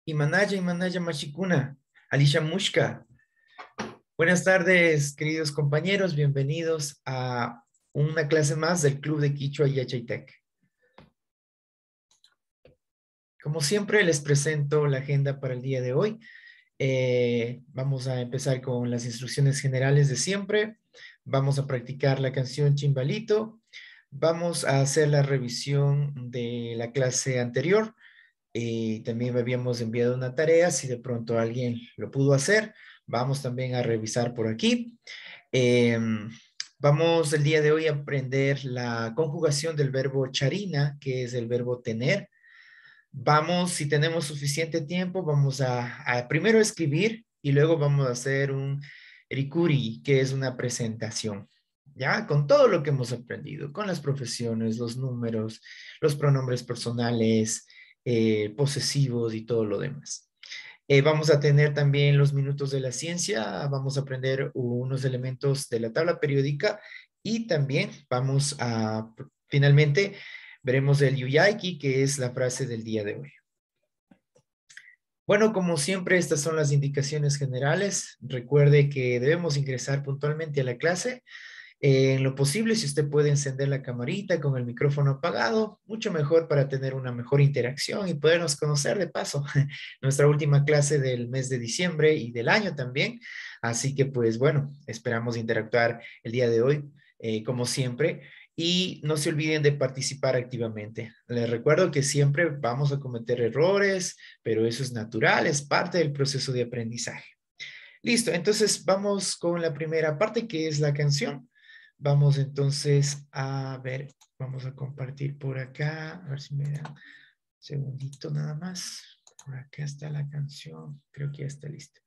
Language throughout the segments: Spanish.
Imanaya Mashikuna, Alicia Mushka. Buenas tardes, queridos compañeros. Bienvenidos a una clase más del Club de Quichua Yachaitec. Como siempre, les presento la agenda para el día de hoy. Vamos a empezar con las instrucciones generales de siempre. Vamos a practicar la canción Chimbalito. Vamos a hacer la revisión de la clase anterior. También me habíamos enviado una tarea, si de pronto alguien lo pudo hacer, vamos también a revisar por aquí. Vamos el día de hoy a aprender la conjugación del verbo charina, que es el verbo tener. Vamos, si tenemos suficiente tiempo, vamos a primero escribir y luego vamos a hacer un rikuri, que es una presentación. ¿Ya? Con todo lo que hemos aprendido, con las profesiones, los números, los pronombres personales, posesivos y todo lo demás. Vamos a tener también los minutos de la ciencia, vamos a aprender unos elementos de la tabla periódica y también vamos a, finalmente, veremos el Yuyaiki, que es la frase del día de hoy. Bueno, como siempre, estas son las indicaciones generales. Recuerde que debemos ingresar puntualmente a la clase. En lo posible, si usted puede encender la camarita con el micrófono apagado, mucho mejor para tener una mejor interacción y podernos conocer de paso. Nuestra última clase del mes de diciembre y del año también. Así que, pues bueno, esperamos interactuar el día de hoy, como siempre. Y no se olviden de participar activamente. Les recuerdo que siempre vamos a cometer errores, pero eso es natural, es parte del proceso de aprendizaje. Listo, entonces vamos con la primera parte, que es la canción. Vamos entonces a ver, vamos a compartir por acá, a ver si me dan un segundito nada más. Por acá está la canción, creo que ya está lista.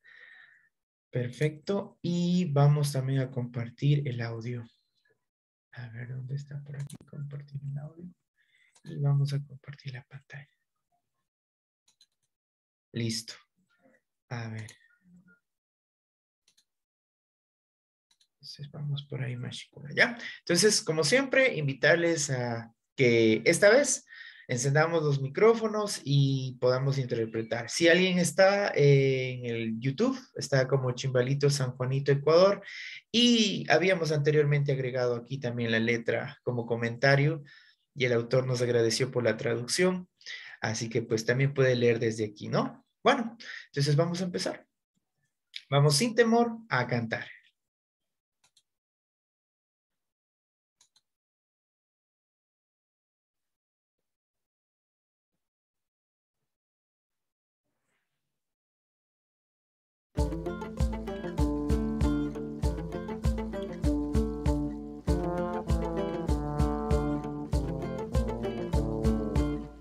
Perfecto, y vamos también a compartir el audio. A ver, ¿dónde está por aquí? Compartir el audio. Y vamos a compartir la pantalla. Listo. A ver. Entonces vamos por ahí, Mashikuna, ¿ya? Entonces, como siempre, invitarles a que esta vez encendamos los micrófonos y podamos interpretar. Si alguien está en el YouTube, está como Chimbalito San Juanito, Ecuador, y habíamos anteriormente agregado aquí también la letra como comentario, y el autor nos agradeció por la traducción, así que pues también puede leer desde aquí, ¿no? Bueno, entonces vamos a empezar. Vamos sin temor a cantar.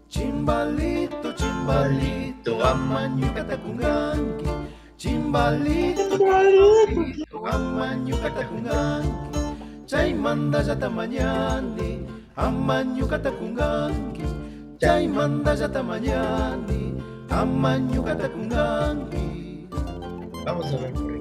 Chimbalito, chimbalito, amañuca tacunganqui. Chimbalito, chimbalito, amañuca tacunganqui. Chaymanta yatamañani, amañuca tacunganqui. Chaymanta yatamañani, amañuca tacunganqui. Vamos a ver por aquí.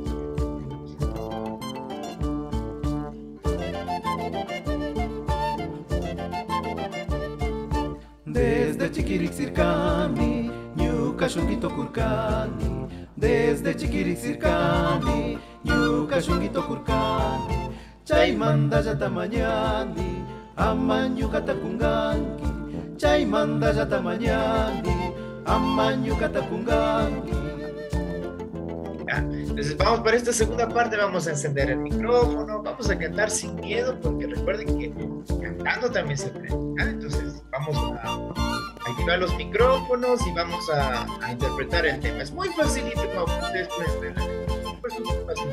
Desde Chiquiricircani, ñuka shunguito kurkani. Desde Chiquiricircani, ñuka shunguito kurkani. Chaymanta yatamañani, amañuka tacunganqui. Chaymanta yatamañani, amañuka tacunganqui. Entonces vamos para esta segunda parte, vamos a encender el micrófono, vamos a cantar sin miedo, porque recuerden que cantando también se aprende. Entonces vamos a activar los micrófonos y vamos a interpretar el tema. Es muy facilito, como ustedes pueden ver. Pues es muy fácil.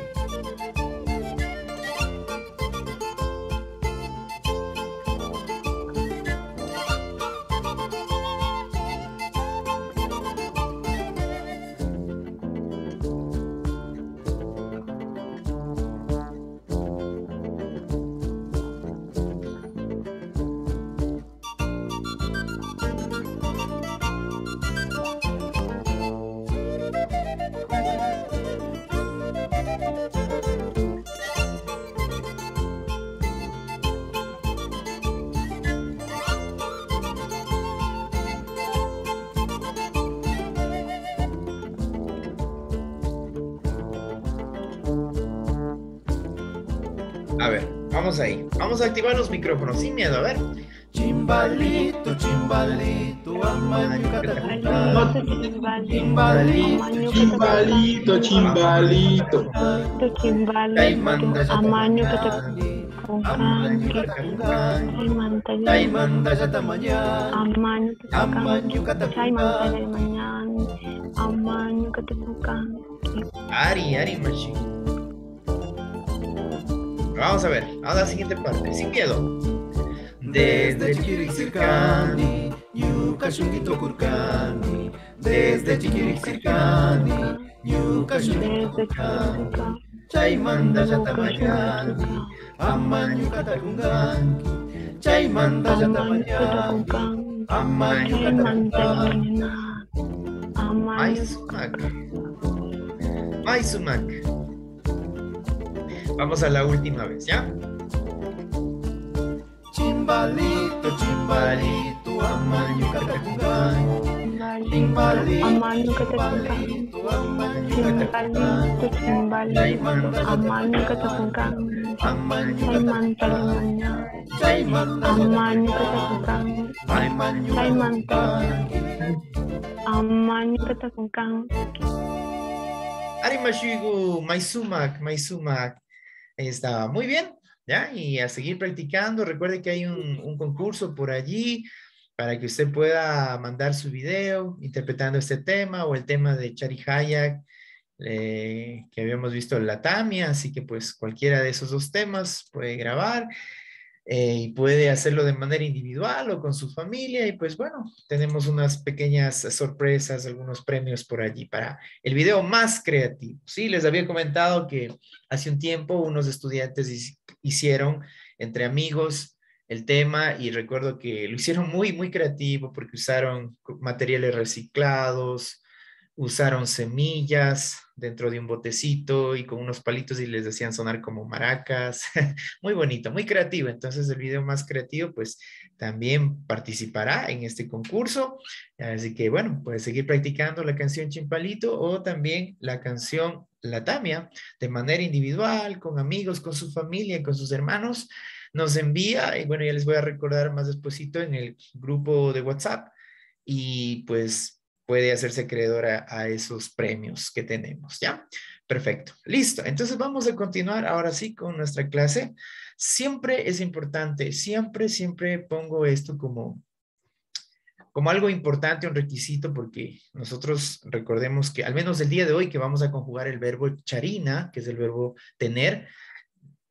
Vamos ahí. Vamos a activar los micrófonos sin miedo. A ver. Chimbalito, chimbalito, amaño Chimbalito, chimbalito, chimbalito, chimbalito, Taimanda amaño Taimanda yatamanya, amaño amaño Ari, machi. Vamos a ver. A la siguiente parte. Sin miedo. Desde Chiquiricircani, Ñuka Shunguito Curcani. Desde Chiquiricircani, Ñuka Shunguito Curcani. Chaymanda Yatamayani, Amañu Catacunganki. Chaymanda Yatamayani, Amañu Catacunganki. Maisumak. Vamos a la última vez, ¿ya? Chimbalito, chimbalito, amañu catacunganki. Chimbalito, amaño chimbalito, amañu catacunganki. chimbalito, amaño Amañu Chaymanta amaño Ari Mashigu, Maisumak. Ahí está. Muy bien. ¿Ya? Y a seguir practicando. Recuerde que hay un concurso por allí para que usted pueda mandar su video interpretando este tema o el tema de Chari Hayak que habíamos visto en la Tamia. Así que pues cualquiera de esos dos temas puede grabar y puede hacerlo de manera individual o con su familia. Y pues bueno, tenemos unas pequeñas sorpresas, algunos premios por allí para el video más creativo. Sí, les había comentado que hace un tiempo unos estudiantes hicieron entre amigos el tema y recuerdo que lo hicieron muy, muy creativo porque usaron materiales reciclados, usaron semillas dentro de un botecito y con unos palitos y les hacían sonar como maracas. Muy bonito, muy creativo. Entonces el video más creativo pues también participará en este concurso. Así que bueno, puedes seguir practicando la canción Chimpalito o también la canción La Tamia de manera individual, con amigos, con su familia, con sus hermanos. Nos envía, y bueno, ya les voy a recordar más despuesito en el grupo de WhatsApp y pues puede hacerse acreedora a esos premios que tenemos, ¿ya? Perfecto, listo. Entonces vamos a continuar ahora sí con nuestra clase. Siempre es importante, siempre pongo esto como algo importante, un requisito, porque nosotros recordemos que al menos el día de hoy que vamos a conjugar el verbo charina, que es el verbo tener,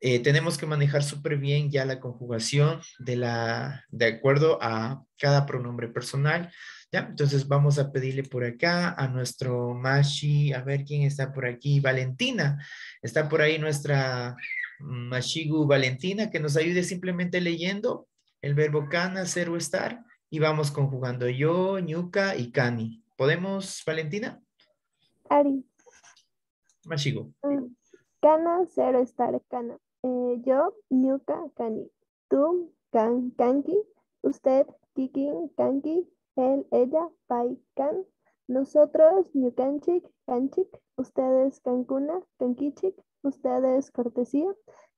tenemos que manejar súper bien ya la conjugación de acuerdo a cada pronombre personal. ¿Ya? Entonces vamos a pedirle por acá a nuestro Mashi, a ver quién está por aquí, Valentina. Está por ahí nuestra Mashigu Valentina, que nos ayude simplemente leyendo el verbo cana, ser o estar, y vamos conjugando yo, ñuka y cani. ¿Podemos, Valentina? Ari. Mashigu. Cana, ser o estar, cana. Yo, ñuka, cani. Tú, can, canqui. Usted, kikin, canqui. Él, ella, pai, can. Nosotros, ñucanchic, canchic. Ustedes, cancuna, canquichic. Ustedes, cortesía.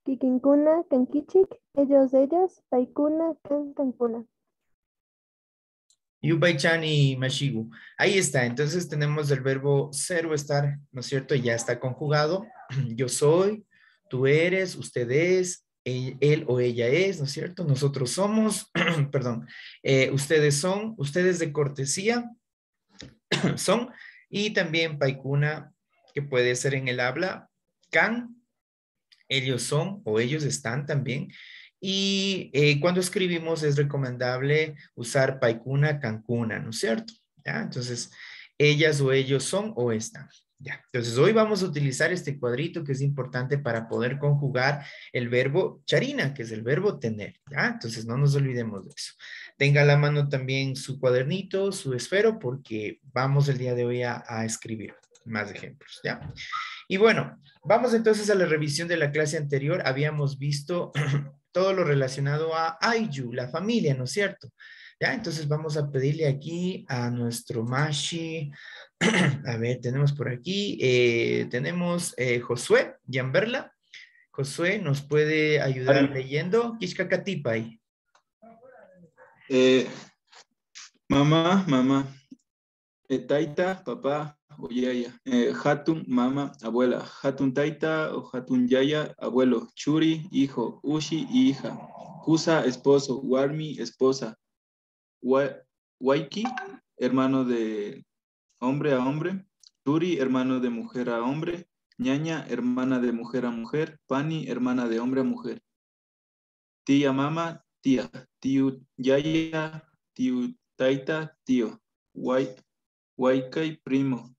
Kikincuna, canquichic. Ellos, ellas, paicuna, can, cancuna. Yubaichan y Mashigu. Ahí está. Entonces tenemos el verbo ser o estar, ¿no es cierto? Ya está conjugado. Yo soy, tú eres, usted es, él o ella es, ¿no es cierto? Nosotros somos, perdón, ustedes son, ustedes de cortesía son, y también paikuna, que puede ser en el habla, can, ellos son o ellos están también. Y cuando escribimos es recomendable usar paikuna, cancuna, ¿no es cierto? ¿Ya? Entonces, ellas o ellos son o están. Ya. Entonces, hoy vamos a utilizar este cuadrito que es importante para poder conjugar el verbo charina, que es el verbo tener. ¿Ya? Entonces, no nos olvidemos de eso. Tenga a la mano también su cuadernito, su esfero, porque vamos el día de hoy a escribir más ejemplos. ¿Ya? Y bueno, vamos entonces a la revisión de la clase anterior. Habíamos visto todo lo relacionado a Ayu, la familia, ¿no es cierto? Ya, entonces vamos a pedirle aquí a nuestro Mashi. A ver, tenemos por aquí, tenemos Josué, Gianberla. Josué, ¿nos puede ayudar leyendo? Kishkakatipay. Mamá, taita, papá o yaya. Hatun, mamá, abuela. Hatun taita o hatun yaya, abuelo. Churi, hijo. Ushi, hija. Kusa, esposo. Warmi, esposa. Waiki, hermano de hombre a hombre. Turi, hermano de mujer a hombre. Ñaña, hermana de mujer a mujer. Pani, hermana de hombre a mujer. Tía, mamá, tía. Tío, yaya, tío, taita, tío. Waikai, primo.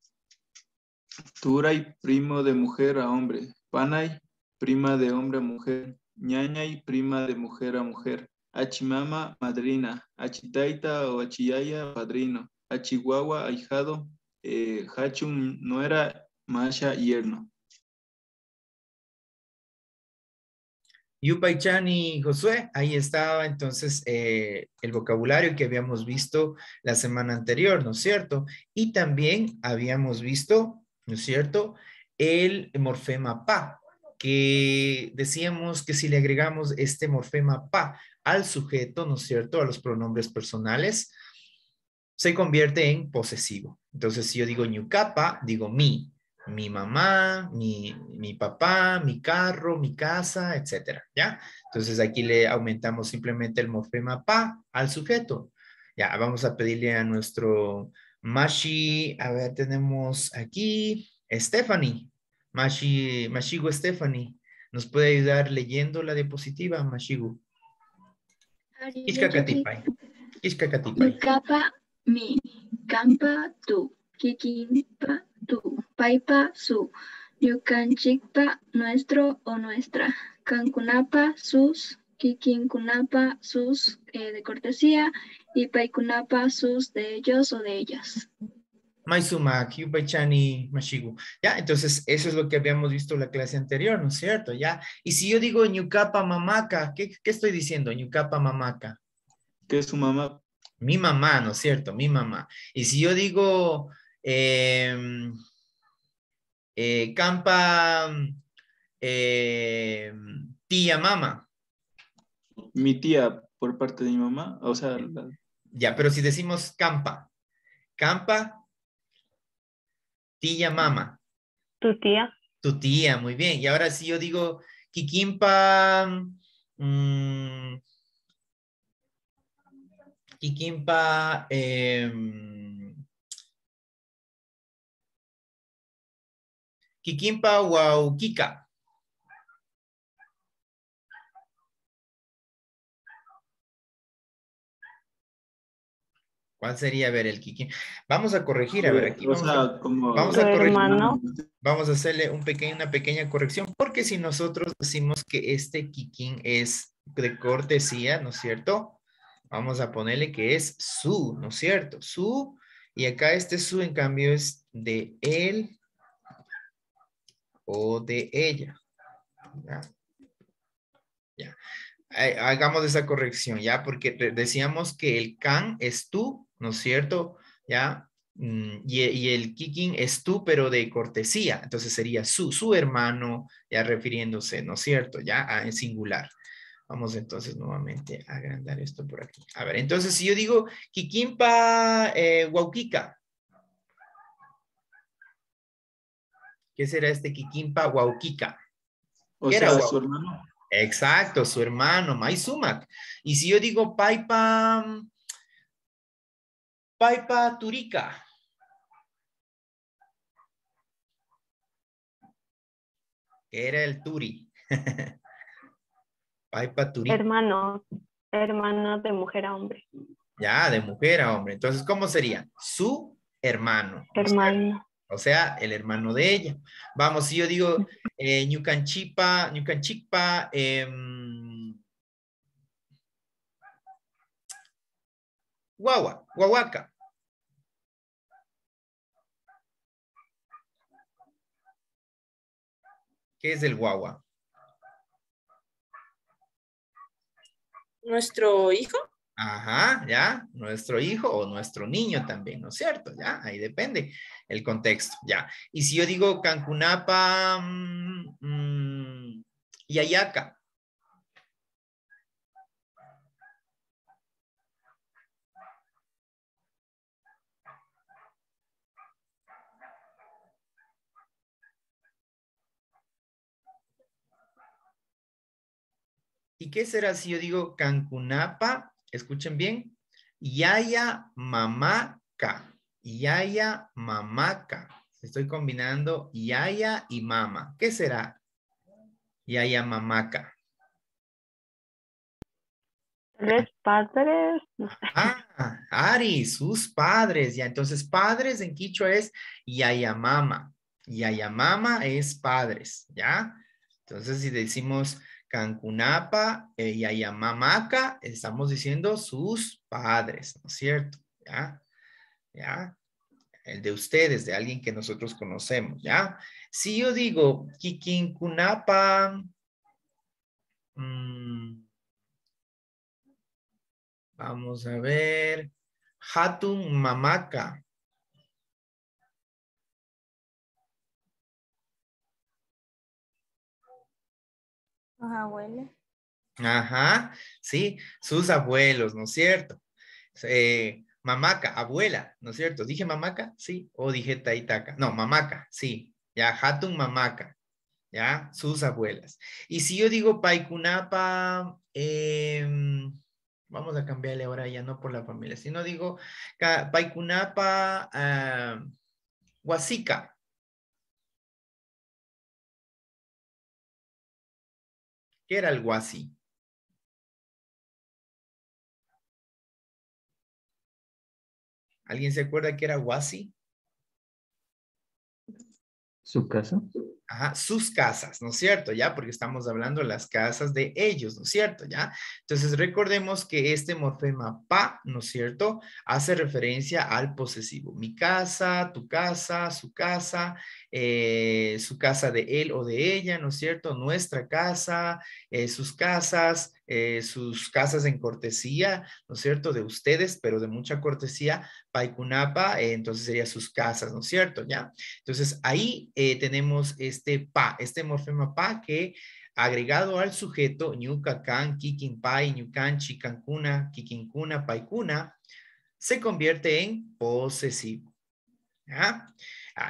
Turay, primo de mujer a hombre. Panay, prima de hombre a mujer. Ñañay, prima de mujer a mujer. Achimama, madrina. Achitaita o achiyaya, padrino. Achihuahua, ahijado. Hachun, nuera. Masha, yerno. Yupay-chan y Josué, ahí estaba entonces el vocabulario que habíamos visto la semana anterior, ¿no es cierto? Y también habíamos visto, ¿no es cierto?, el morfema pa, que decíamos que si le agregamos este morfema pa al sujeto, ¿no es cierto?, a los pronombres personales, se convierte en posesivo. Entonces, si yo digo ñucapa, digo mi mamá, mi papá, mi carro, mi casa, etcétera, ¿ya? Entonces, aquí le aumentamos simplemente el morfema pa al sujeto. Ya, vamos a pedirle a nuestro Mashi, a ver, tenemos aquí Stephanie, Mashigu Stephanie. ¿Nos puede ayudar leyendo la diapositiva, Mashigu? Kishkakatipay. Kishkakatipay. Yukapa mi, kampa tu, kikimpa tu, paipa su, yukanchikpa nuestro o nuestra, kankunapa sus, kikinkunapa sus de cortesía y paikunapa sus de ellos o de ellas. Maizuma, Kyupaichani, Mashigu. Ya, entonces eso es lo que habíamos visto en la clase anterior, ¿no es cierto? Ya. Y si yo digo ñucapa mamaca, ¿qué estoy diciendo? Ñucapa mamaca. ¿Qué es su mamá? Mi mamá, ¿no es cierto? Mi mamá. Y si yo digo campa tía mama. Mi tía por parte de mi mamá, o sea... Ya, pero si decimos campa tía mama. Tu tía. Tu tía, muy bien. Y ahora si yo digo Kikimpa, Kikimpa, Kikimpa Waukika. ¿Cuál sería? A ver, el Kiki. Vamos a corregir, a ver, aquí o sea, vamos a corregir. Hermano. Vamos a hacerle una pequeña corrección, porque si nosotros decimos que este Kikín es de cortesía, ¿no es cierto? Vamos a ponerle que es su, ¿no es cierto? Su, y acá este su, en cambio, es de él o de ella. ¿Ya? Ya. Hagamos esa corrección, ¿ya? Porque decíamos que el can es tú, ¿no es cierto? ¿Ya? Y el kicking es tú, pero de cortesía. Entonces sería su hermano, ya refiriéndose, ¿no es cierto? Ya en singular. Vamos entonces nuevamente a agrandar esto por aquí. A ver, entonces si yo digo kikimpa Waukika. ¿Qué será este kikimpa Waukika? O sea, su hermano. Exacto, su hermano, Maisumak. Y si yo digo Paipa Turika. Era el Turi. Paipa Turika. Hermano de mujer a hombre. Ya, de mujer a hombre. Entonces, ¿cómo sería? Su hermano. Hermano. O sea, el hermano de ella. Vamos, si yo digo Ñucanchikpa, Guaguaca. ¿Qué es el guagua? ¿Nuestro hijo? Ajá, ya, nuestro hijo o nuestro niño también, ¿no es cierto? Ya, ahí depende el contexto, ya. Y si yo digo Cancunapa, Yayaka. ¿Y qué será si yo digo Cancunapa? Escuchen bien. Yaya Mamaca. Yaya Mamaca. Estoy combinando Yaya y Mama. ¿Qué será? Yaya Mamaca. Tal vez padres, no sé. Ah, Ari, sus padres. Ya, entonces padres en quichua es Yayamama. Yayamama es padres, ¿ya? Entonces si decimos Cancunapa, Yayamamaca, estamos diciendo sus padres, ¿no es cierto? ¿Ya? ¿Ya? El de ustedes, de alguien que nosotros conocemos, ¿ya? Si yo digo Kikincunapa, vamos a ver, Hatun Mamaka. Los abuelos. Ajá, sí, sus abuelos, ¿no es cierto? Mamaca, abuela, ¿no es cierto? ¿Dije mamaca? Sí, o dije taitaca. No, mamaca, sí, ya, hatun mamaca, ya, sus abuelas. Y si yo digo paikunapa, vamos a cambiarle ahora ya no por la familia, sino digo paikunapa, huasica. ¿Qué era el huasi? ¿Alguien se acuerda que era huasi? ¿Su casa? Ajá, sus casas, ¿no es cierto? Ya, porque estamos hablando de las casas de ellos, ¿no es cierto? Ya, entonces recordemos que este morfema pa, ¿no es cierto? Hace referencia al posesivo. Mi casa, tu casa, su casa de él o de ella, ¿no es cierto? Nuestra casa, sus casas en cortesía, ¿no es cierto? De ustedes, pero de mucha cortesía, paikunapa, entonces sería sus casas, ¿no es cierto? Ya. Entonces, ahí tenemos este pa, este morfema pa que agregado al sujeto, ñuca, can, kikin, pai, ñucanchi, cancuna, kikincuna, paikuna, se convierte en posesivo. ¿Ya?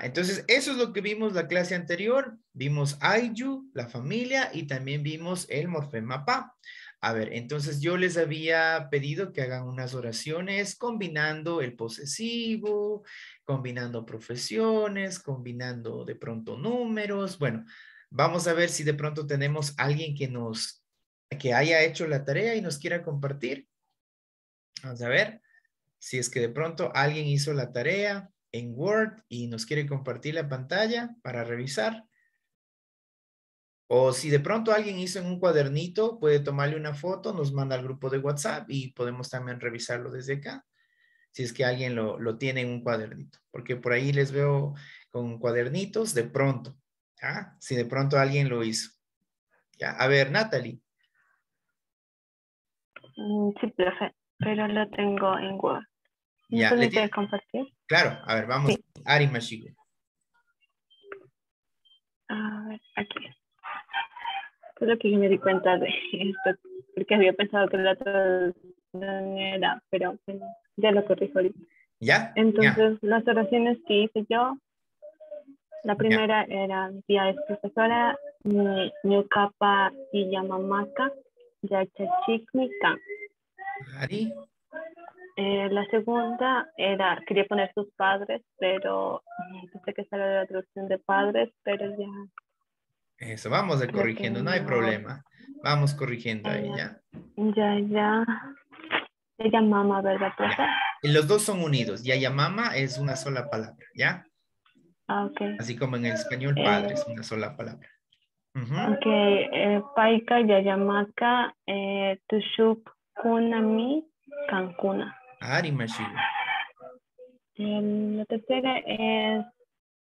Entonces, eso es lo que vimos la clase anterior. Vimos ayu, la familia, y también vimos el morfema pa. A ver, entonces yo les había pedido que hagan unas oraciones combinando el posesivo, combinando profesiones, combinando de pronto números. Bueno, vamos a ver si de pronto tenemos alguien que haya hecho la tarea y nos quiera compartir. Vamos a ver si es que de pronto alguien hizo la tarea en Word y nos quiere compartir la pantalla para revisar. O si de pronto alguien hizo en un cuadernito, puede tomarle una foto, nos manda al grupo de WhatsApp y podemos también revisarlo desde acá. Si es que alguien lo tiene en un cuadernito. Porque por ahí les veo con cuadernitos de pronto. ¿Ah? Si de pronto alguien lo hizo. ¿Ya? A ver, Natalie. Sí, profe, pero lo tengo en Word. ¿Me Ya, permite compartir? Claro, a ver, vamos. Sí. Ari Mashigo. A ver, aquí. Solo que yo me di cuenta de esto, porque había pensado que la traducción era, pero bueno, ya lo corrijo ahorita. ¿Ya? Entonces, las oraciones que hice yo, la Ya. primera era, mi tía es profesora, ñucapa y yamamaka, yachachikmikan. Ari. La segunda era, quería poner sus padres, pero pensé que esa era la traducción de padres, pero ya. Eso, vamos a Creo corrigiendo, que no hay no. problema. Vamos corrigiendo ahí, ¿ya? Ya. Ella mama, ¿verdad, profe? Ya. Y los dos son unidos. Yayamama es una sola palabra, ¿ya? Ah, ok. Así como en el español padre es una sola palabra. Ujú. Ok, paika, yayamaka, tushuk, kunami, cancuna. Ari Mashigo. La tercera es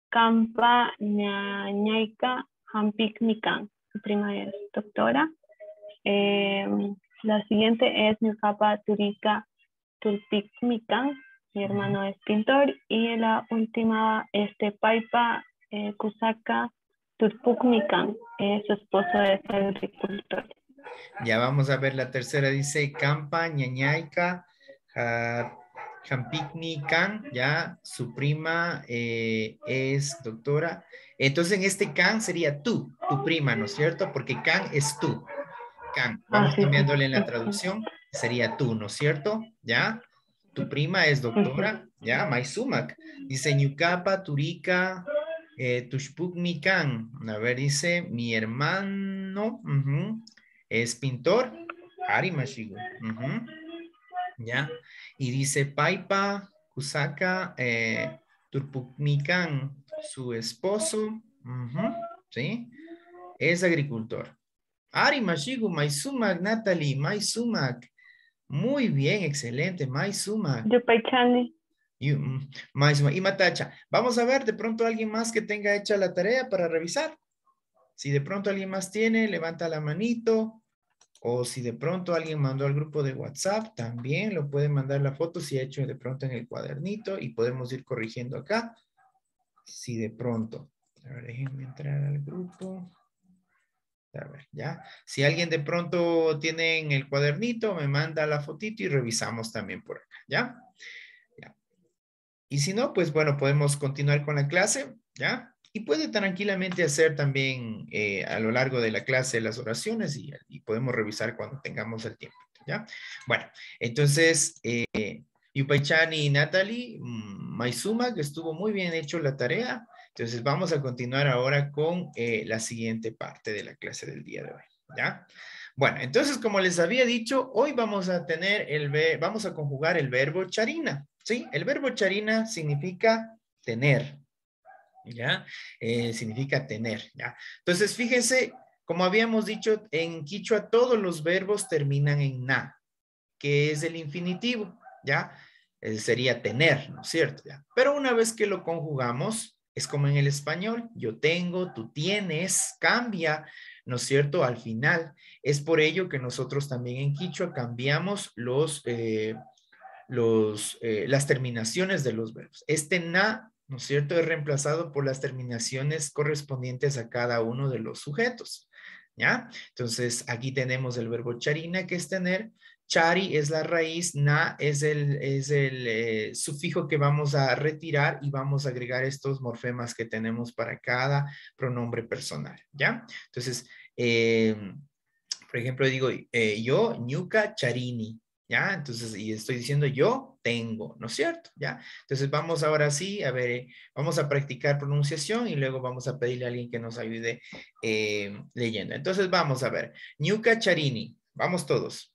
Campa Ñañaica Hampik Mikan. Su prima es doctora. La siguiente es Ñucapa Turika Tulpik Mikan. Mi hermano es pintor. Y la última, Paipa Kusaka Tuspuknikan, su esposo es agricultor. Ya vamos a ver la tercera, dice Campa, Ñañaica, Jampikni Can, ya, su prima es doctora. Entonces en este Can sería tú, tu prima, ¿no es cierto? Porque Can es tú. Can, vamos Sí, sí. cambiándole en la traducción, sería tú, ¿no es cierto? ¿Ya? Tu prima es doctora, ¿ya? Maisumak. Dice Ñucapa, Turika, Tushpukmi Can. A ver, dice mi hermano es pintor. Ari Mashigo. ¿Ya? Y dice Paipa, Kusaka, Turpukmi Can, su esposo, ¿sí? Es agricultor. Ari Mashigu, Maisumak, Natalie, Maisumak. Muy bien, excelente, Maisumak. Yupaychani. Maisumak. Y Matacha. Vamos a ver, de pronto alguien más que tenga hecha la tarea para revisar. Si de pronto alguien más tiene, levanta la manito. O si de pronto alguien mandó al grupo de WhatsApp, también lo puede mandar la foto si ha hecho de pronto en el cuadernito y podemos ir corrigiendo acá. Si de pronto. A ver, déjenme entrar al grupo. A ver, ya. Si alguien de pronto tiene en el cuadernito, me manda la fotito y revisamos también por acá, ¿ya? Ya. Y si no, pues bueno, podemos continuar con la clase, ¿ya? Y puede tranquilamente hacer también a lo largo de la clase las oraciones y podemos revisar cuando tengamos el tiempo, ¿ya? Bueno, entonces, Yupaychani y Natalie, Maizuma, que estuvo muy bien hecho la tarea. Entonces vamos a continuar ahora con la siguiente parte de la clase del día de hoy, ¿ya? Bueno, entonces como les había dicho, hoy vamos a tener vamos a conjugar el verbo charina, ¿sí? El verbo charina significa tener, ¿ya? Significa tener, ¿ya? Entonces fíjense, como habíamos dicho, en quichua todos los verbos terminan en na, que es el infinitivo, ¿ya? Sería tener, ¿no es cierto? ¿Ya? Pero una vez que lo conjugamos, es como en el español, yo tengo, tú tienes, cambia, ¿no es cierto? Al final. Es por ello que nosotros también en quichua cambiamos las terminaciones de los verbos. Este na, ¿no es cierto?, es reemplazado por las terminaciones correspondientes a cada uno de los sujetos, ¿ya? Entonces, aquí tenemos el verbo charina, que es tener. Chari es la raíz, na es el sufijo que vamos a retirar y vamos a agregar estos morfemas que tenemos para cada pronombre personal, ¿ya? Entonces, por ejemplo, digo, yo, ñuca, charini, ¿ya? Entonces, y estoy diciendo yo tengo, ¿no es cierto? ¿Ya? Entonces, vamos ahora sí, a ver, vamos a practicar pronunciación y luego vamos a pedirle a alguien que nos ayude leyendo. Entonces, vamos a ver. Ñuca, charini. Vamos todos.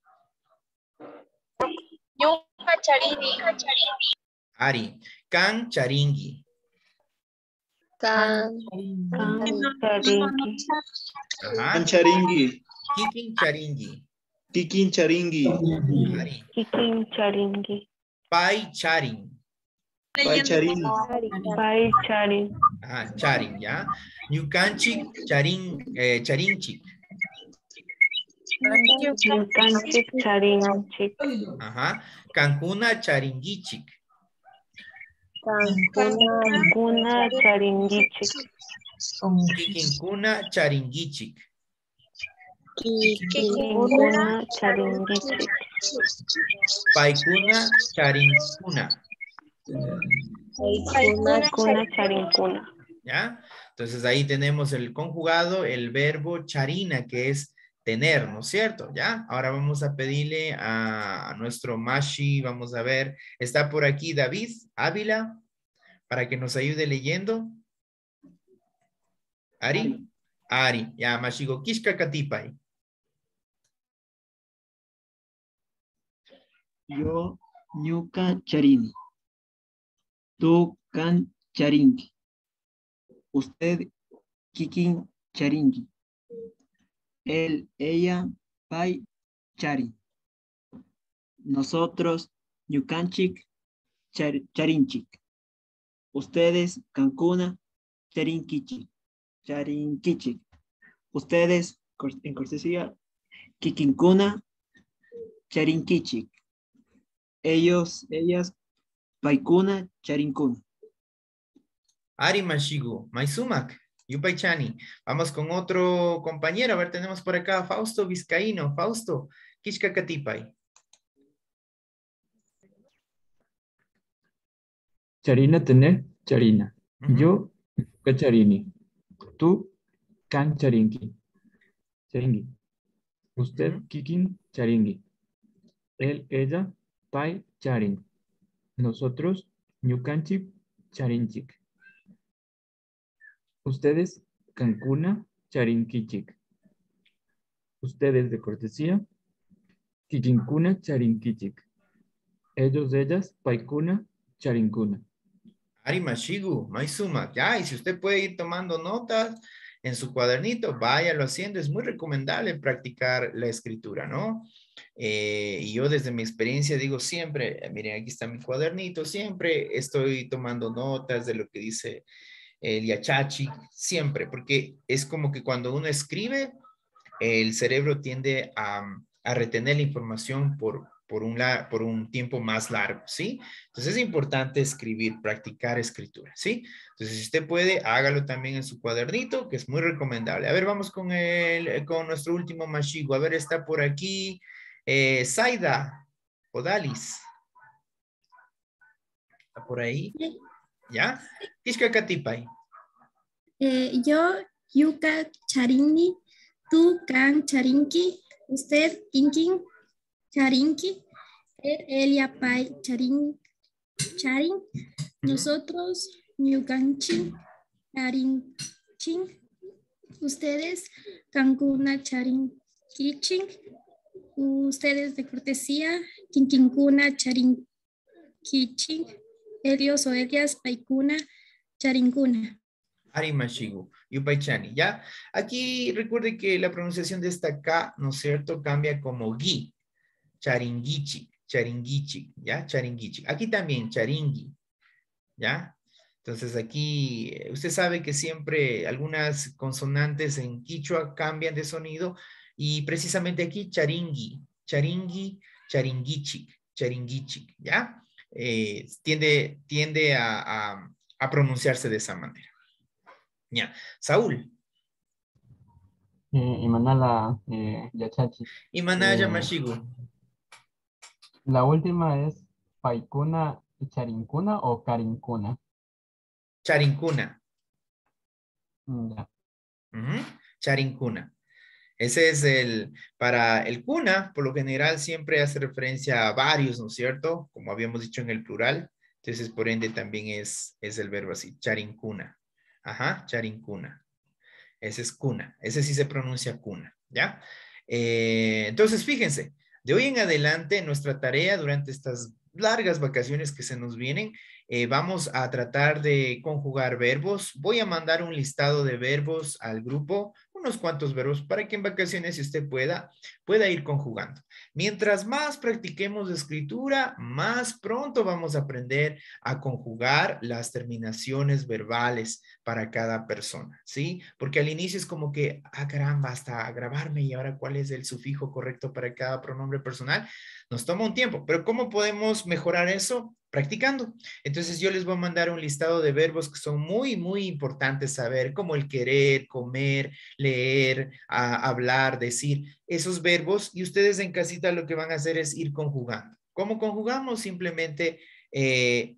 Ñuka charini. Ari. Can, charingui. Can Charingi. Ajá. Cancharingui. Kikin, charingui. Kikin charingui. Ari. Kikin charingi. Pai, charing. Pai charing. Pai charin. Ajá, charing, ¿ya? Ñucanchik, charinchik. Yukanchik charinchik. Ajá. Cancuna, charinguichik. Kuna charingichik. Kikinkuna, charinguichik. Kuna charingichik. Paikuna, charinkuna. Kuna charinkuna. ¿Ya? Entonces ahí tenemos el conjugado, el verbo charina, que es tener, ¿no es cierto? ¿Ya? Ahora vamos a pedirle a nuestro Mashi, vamos a ver, está por aquí David Ávila, para que nos ayude leyendo. Ari, Ari, ya, Mashigo, Kishka Katipai. Yo, ñuka charini. Tú, can charingi. Usted, kikin charingi. Él, ella, pai charin. Nosotros, ñucanchik charinchik. Ustedes, cancuna charinkichik. Charinkichik. Ustedes, en cortesía, kikinkuna charinkichik. Ellos, ellas, paikuna charinkuna. Ari Mashigo, Maisumak, Yupay Chani. Vamos con otro compañero. A ver, tenemos por acá a Fausto Vizcaíno. Fausto, Kishka Katipay. Charina tener, charina. Ujú. Yo, cacharini. Tú, can charingi. Charingui. Usted, Ujú. kikin, charingui. Él, ella, pai, charing. Nosotros, ñucanchik, charinchik. Ustedes, cancuna, charinkichik. Ustedes de cortesía, kikinkuna, charinkichik. Ellos, ellas, paikuna, charinkuna. Ari Mashigu, Maizuma. Ya, y si usted puede ir tomando notas en su cuadernito, váyalo haciendo. Es muy recomendable practicar la escritura, ¿no? Y yo desde mi experiencia digo siempre, miren, aquí está mi cuadernito, siempre estoy tomando notas de lo que dice el Yachachi, siempre, porque es como que cuando uno escribe, el cerebro tiende a retener la información por un tiempo más largo, ¿sí? Entonces es importante escribir, practicar escritura, ¿sí? Entonces si usted puede, hágalo también en su cuadernito, que es muy recomendable. A ver, vamos con nuestro último Mashigo. A ver, está por aquí Zaida Odalis. ¿Está por ahí? ¿Ya? Kishka Katipay. Yo, Yuka Charini, tú, Kan Charinki, usted, Kinkin Charinki, Elia Pai Charin, Charin, nosotros, Yukanchin, Charinchin, ustedes, Cancuna Charin Kichin, ustedes de cortesía, Kinkinkuna Charin Kichin, Elios o Elias Paikuna Charincuna. Ari Mashigu, Yupaychani, ¿ya? Aquí recuerde que la pronunciación de esta K, ¿no es cierto?, cambia como Gi, Charingichi, Charingichi, ¿ya? Charingichi. Aquí también, Charingui, ¿ya? Entonces aquí, usted sabe que siempre algunas consonantes en quichua cambian de sonido y precisamente aquí, Charingui, Charingui, Charingichi, Charingichi, ¿ya? Tiende a pronunciarse de esa manera. Ya, Saúl. Imanala Yachachi. Y Manaya Mashigu. La última es Paikuna y Charincuna o Carincuna. Charincuna. Ya. Charincuna. Ese es para el cuna, por lo general siempre hace referencia a varios, ¿no es cierto? Como habíamos dicho en el plural. Entonces, por ende, también es el verbo así, charincuna. Ajá, charincuna. Ese es cuna. Ese sí se pronuncia cuna, ¿ya? Entonces, fíjense, de hoy en adelante, nuestra tarea durante estas largas vacaciones que se nos vienen, vamos a tratar de conjugar verbos. Voy a mandar un listado de verbos al grupo, unos cuantos verbos, para que en vacaciones, si usted pueda ir conjugando. Mientras más practiquemos escritura, más pronto vamos a aprender a conjugar las terminaciones verbales para cada persona, ¿sí? Porque al inicio es como que, caramba, hasta grabarme y ahora cuál es el sufijo correcto para cada pronombre personal. Nos toma un tiempo, pero ¿cómo podemos mejorar eso? Practicando. Entonces yo les voy a mandar un listado de verbos que son muy, muy importantes saber, como el querer, comer, leer, hablar, decir, esos verbos, y ustedes en casita lo que van a hacer es ir conjugando. ¿Cómo conjugamos? Simplemente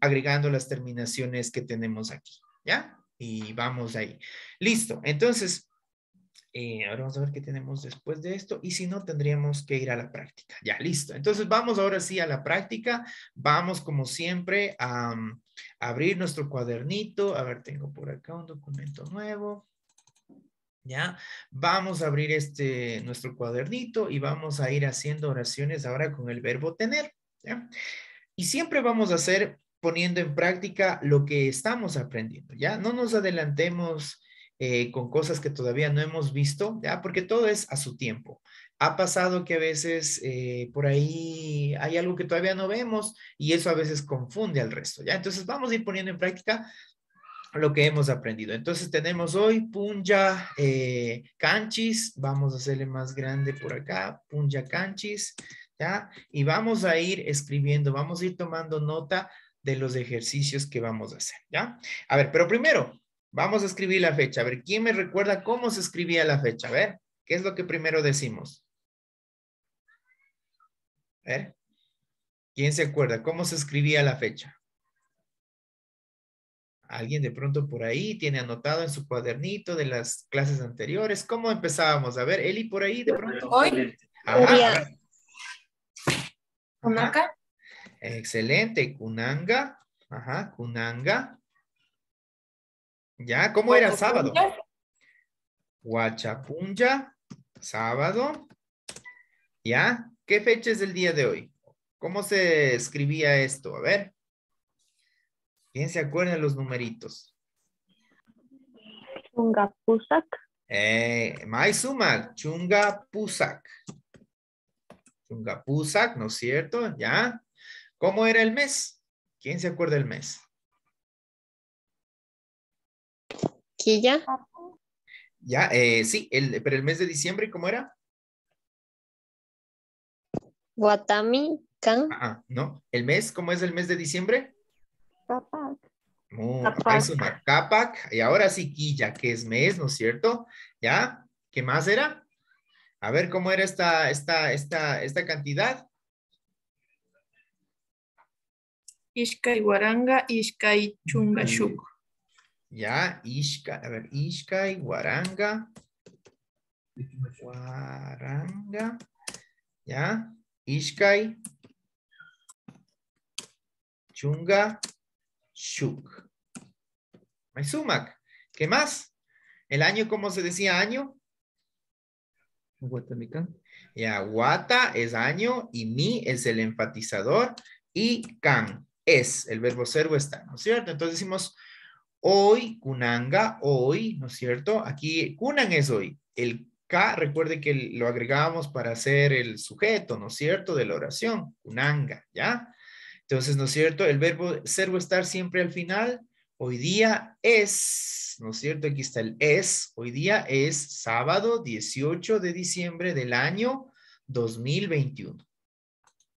agregando las terminaciones que tenemos aquí, ¿ya? Y vamos ahí. Listo. Entonces, ahora vamos a ver qué tenemos después de esto. Y si no, tendríamos que ir a la práctica. Ya, listo. Entonces, vamos ahora sí a la práctica. Vamos, como siempre, a abrir nuestro cuadernito. A ver, tengo por acá un documento nuevo. ¿Ya? Vamos a abrir nuestro cuadernito y vamos a ir haciendo oraciones ahora con el verbo tener. ¿Ya? Y siempre vamos a hacer poniendo en práctica lo que estamos aprendiendo, ¿ya? No nos adelantemos con cosas que todavía no hemos visto, ¿ya? Porque todo es a su tiempo. Ha pasado que a veces por ahí hay algo que todavía no vemos y eso a veces confunde al resto, ¿ya? Entonces vamos a ir poniendo en práctica lo que hemos aprendido. Entonces tenemos hoy Punja Canchis, vamos a hacerle más grande por acá, Punja Canchis, ¿ya? Y vamos a ir escribiendo, vamos a ir tomando nota de los ejercicios que vamos a hacer, ¿ya? A ver, pero primero, Vamos a escribir la fecha. A ver, ¿quién me recuerda cómo se escribía la fecha? A ver, ¿qué es lo que primero decimos? A ver, ¿quién se acuerda cómo se escribía la fecha? Alguien de pronto por ahí tiene anotado en su cuadernito de las clases anteriores. ¿Cómo empezábamos? A ver, Eli por ahí de pronto. Hoy Ajá, a sería ver. Kunaka, Excelente. Kunanga. Ajá, Kunanga. ¿Ya? ¿Cómo era sábado? Huachapunja. Sábado. ¿Ya? ¿Qué fecha es el día de hoy? ¿Cómo se escribía esto? A ver. ¿Quién se acuerda de los numeritos? Tungapusak. Maisumak, Chungapusak. Chungapusak, ¿no es cierto? ¿Ya? ¿Cómo era el mes? ¿Quién se acuerda del mes? Quilla, Ya, sí, pero el mes de diciembre, ¿cómo era? Watami, Kan, No. ¿El mes? ¿Cómo es el mes de diciembre? Capac. Maisumak, Capac. Y ahora sí, Quilla, que es mes, ¿no es cierto? ¿Ya? ¿Qué más era? A ver, ¿cómo era esta cantidad? Ishkay Waranga, Ishkay Chungashuk. Ya, Ishka, a ver, Ishka y Guaranga. Guaranga. Ya, Ishkai. Chunga. Shuk. Maisumak. ¿Qué más? ¿El año cómo se decía año? Guatamican. Ya, Wata es año y mi es el enfatizador y kan es el verbo ser o estar, ¿no es cierto? Entonces decimos hoy, kunanga, hoy, ¿no es cierto? Aquí kunan es hoy. El ka, recuerde que lo agregábamos para hacer el sujeto, ¿no es cierto? De la oración, kunanga, ¿ya? Entonces, ¿no es cierto? El verbo ser o estar siempre al final. Hoy día es, ¿no es cierto? Aquí está el es. Hoy día es sábado 18 de diciembre del año 2021.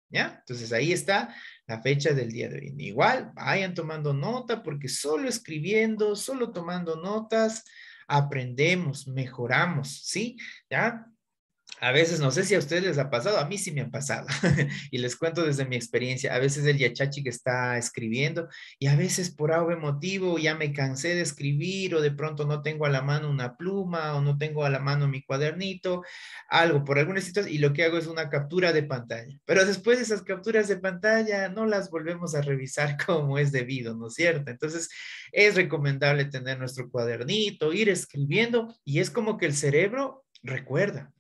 ¿Ya? Entonces ahí está la fecha del día de hoy. Igual, vayan tomando nota porque solo escribiendo, solo tomando notas, aprendemos, mejoramos, ¿sí? ¿Ya? A veces, no sé si a ustedes les ha pasado, a mí sí me han pasado. Y les cuento desde mi experiencia. A veces el yachachi que está escribiendo y a veces por algún motivo ya me cansé de escribir o de pronto no tengo a la mano una pluma o no tengo a la mano mi cuadernito, algo por alguna situación y lo que hago es una captura de pantalla. Pero después esas capturas de pantalla no las volvemos a revisar como es debido, ¿no es cierto? Entonces es recomendable tener nuestro cuadernito, ir escribiendo y es como que el cerebro recuerda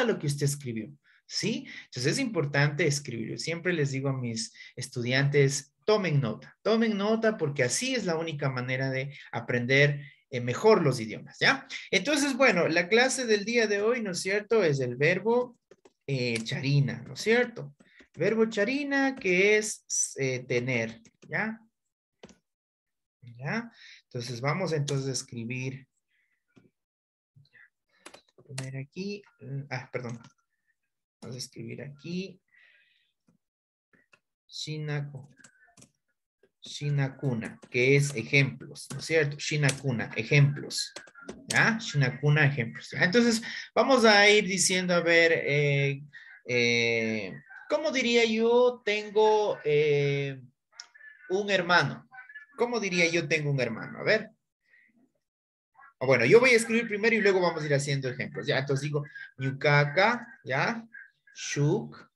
lo que usted escribió, ¿sí? Entonces es importante escribir. Yo siempre les digo a mis estudiantes, tomen nota porque así es la única manera de aprender mejor los idiomas, ¿ya? Entonces, bueno, la clase del día de hoy, ¿no es cierto? Es el verbo charina, ¿no es cierto? Verbo charina que es tener, ¿ya? ¿Ya? Entonces vamos entonces a escribir. Poner aquí, perdón, vamos a escribir aquí, Shinakuna, que es ejemplos, ¿no es cierto? Shinakuna, ejemplos, ¿ya? Shinakuna, ejemplos, ¿ya? Entonces, vamos a ir diciendo, a ver, ¿cómo diría yo tengo un hermano? ¿Cómo diría yo tengo un hermano? A ver. Bueno, yo voy a escribir primero y luego vamos a ir haciendo ejemplos. Ya, entonces digo, Ñucaca, ya, Shuk,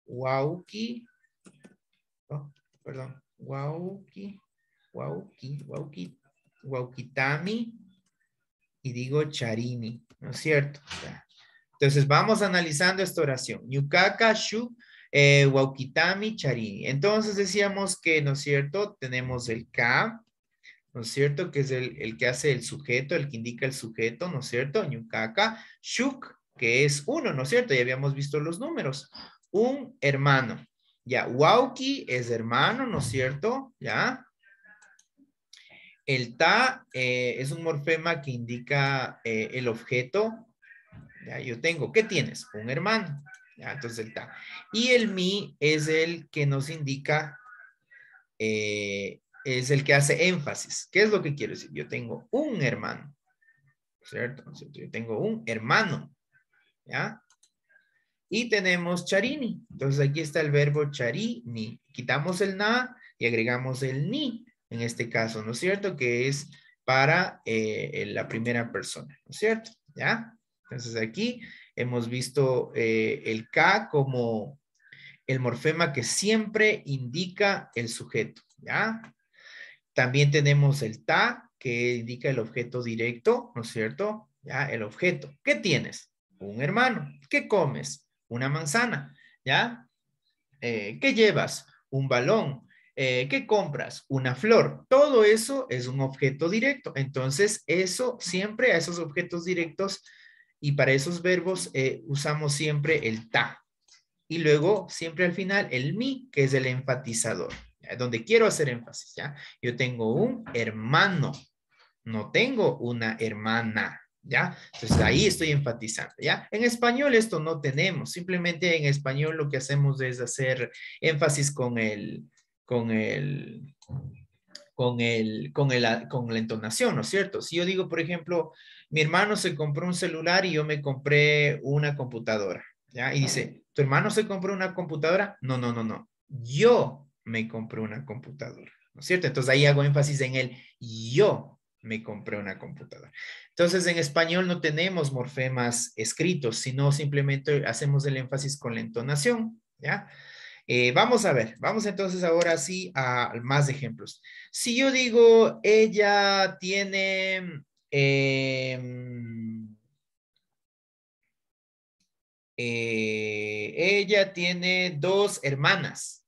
Wauki, oh, perdón, Waukitami, y digo Charini, ¿no es cierto? Ya. Entonces vamos analizando esta oración. Ñucaca, Shuk, Waukitami, Charini. Entonces decíamos que, ¿no es cierto? Tenemos el K, ¿no es cierto? Que es el que hace el sujeto, el que indica el sujeto, ¿no es cierto? Ñucaca, Shuk, que es uno, ¿no es cierto? Ya habíamos visto los números. Un hermano. Ya, Wauki es hermano, ¿no es cierto? Ya. El ta es un morfema que indica el objeto. Ya, yo tengo, ¿qué tienes? Un hermano. Ya, entonces el ta. Y el mi es el que nos indica es el que hace énfasis. ¿Qué es lo que quiero decir? Yo tengo un hermano, ¿cierto? Yo tengo un hermano, ¿ya? Y tenemos charini. Entonces aquí está el verbo charini. Quitamos el na y agregamos el ni, en este caso, ¿no es cierto? Que es para la primera persona, ¿no es cierto? ¿Ya? Entonces aquí hemos visto el K como el morfema que siempre indica el sujeto, ¿ya? También tenemos el ta, que indica el objeto directo, ¿no es cierto? ¿Ya? El objeto. ¿Qué tienes? Un hermano. ¿Qué comes? Una manzana, ¿ya? ¿Qué llevas? Un balón. ¿Qué compras? Una flor. Todo eso es un objeto directo. Entonces, eso siempre a esos objetos directos y para esos verbos usamos siempre el ta. Y luego, siempre al final, el mi, que es el enfatizador, ¿ya? Donde quiero hacer énfasis, ¿ya? Yo tengo un hermano, no tengo una hermana, ¿ya? Entonces, ahí estoy enfatizando, ¿ya? En español esto no tenemos, simplemente en español lo que hacemos es hacer énfasis con la entonación, ¿no es cierto? Si yo digo, por ejemplo, mi hermano se compró un celular y yo me compré una computadora, ¿ya? Y dice, ¿tu hermano se compró una computadora? No, no, no, no. Yo me compré una computadora, ¿no es cierto? Entonces ahí hago énfasis en el yo me compré una computadora. Entonces en español no tenemos morfemas escritos, sino simplemente hacemos el énfasis con la entonación, ¿ya? Vamos a ver, vamos entonces ahora sí a más ejemplos. Si yo digo, ella tiene, ella tiene dos hermanas.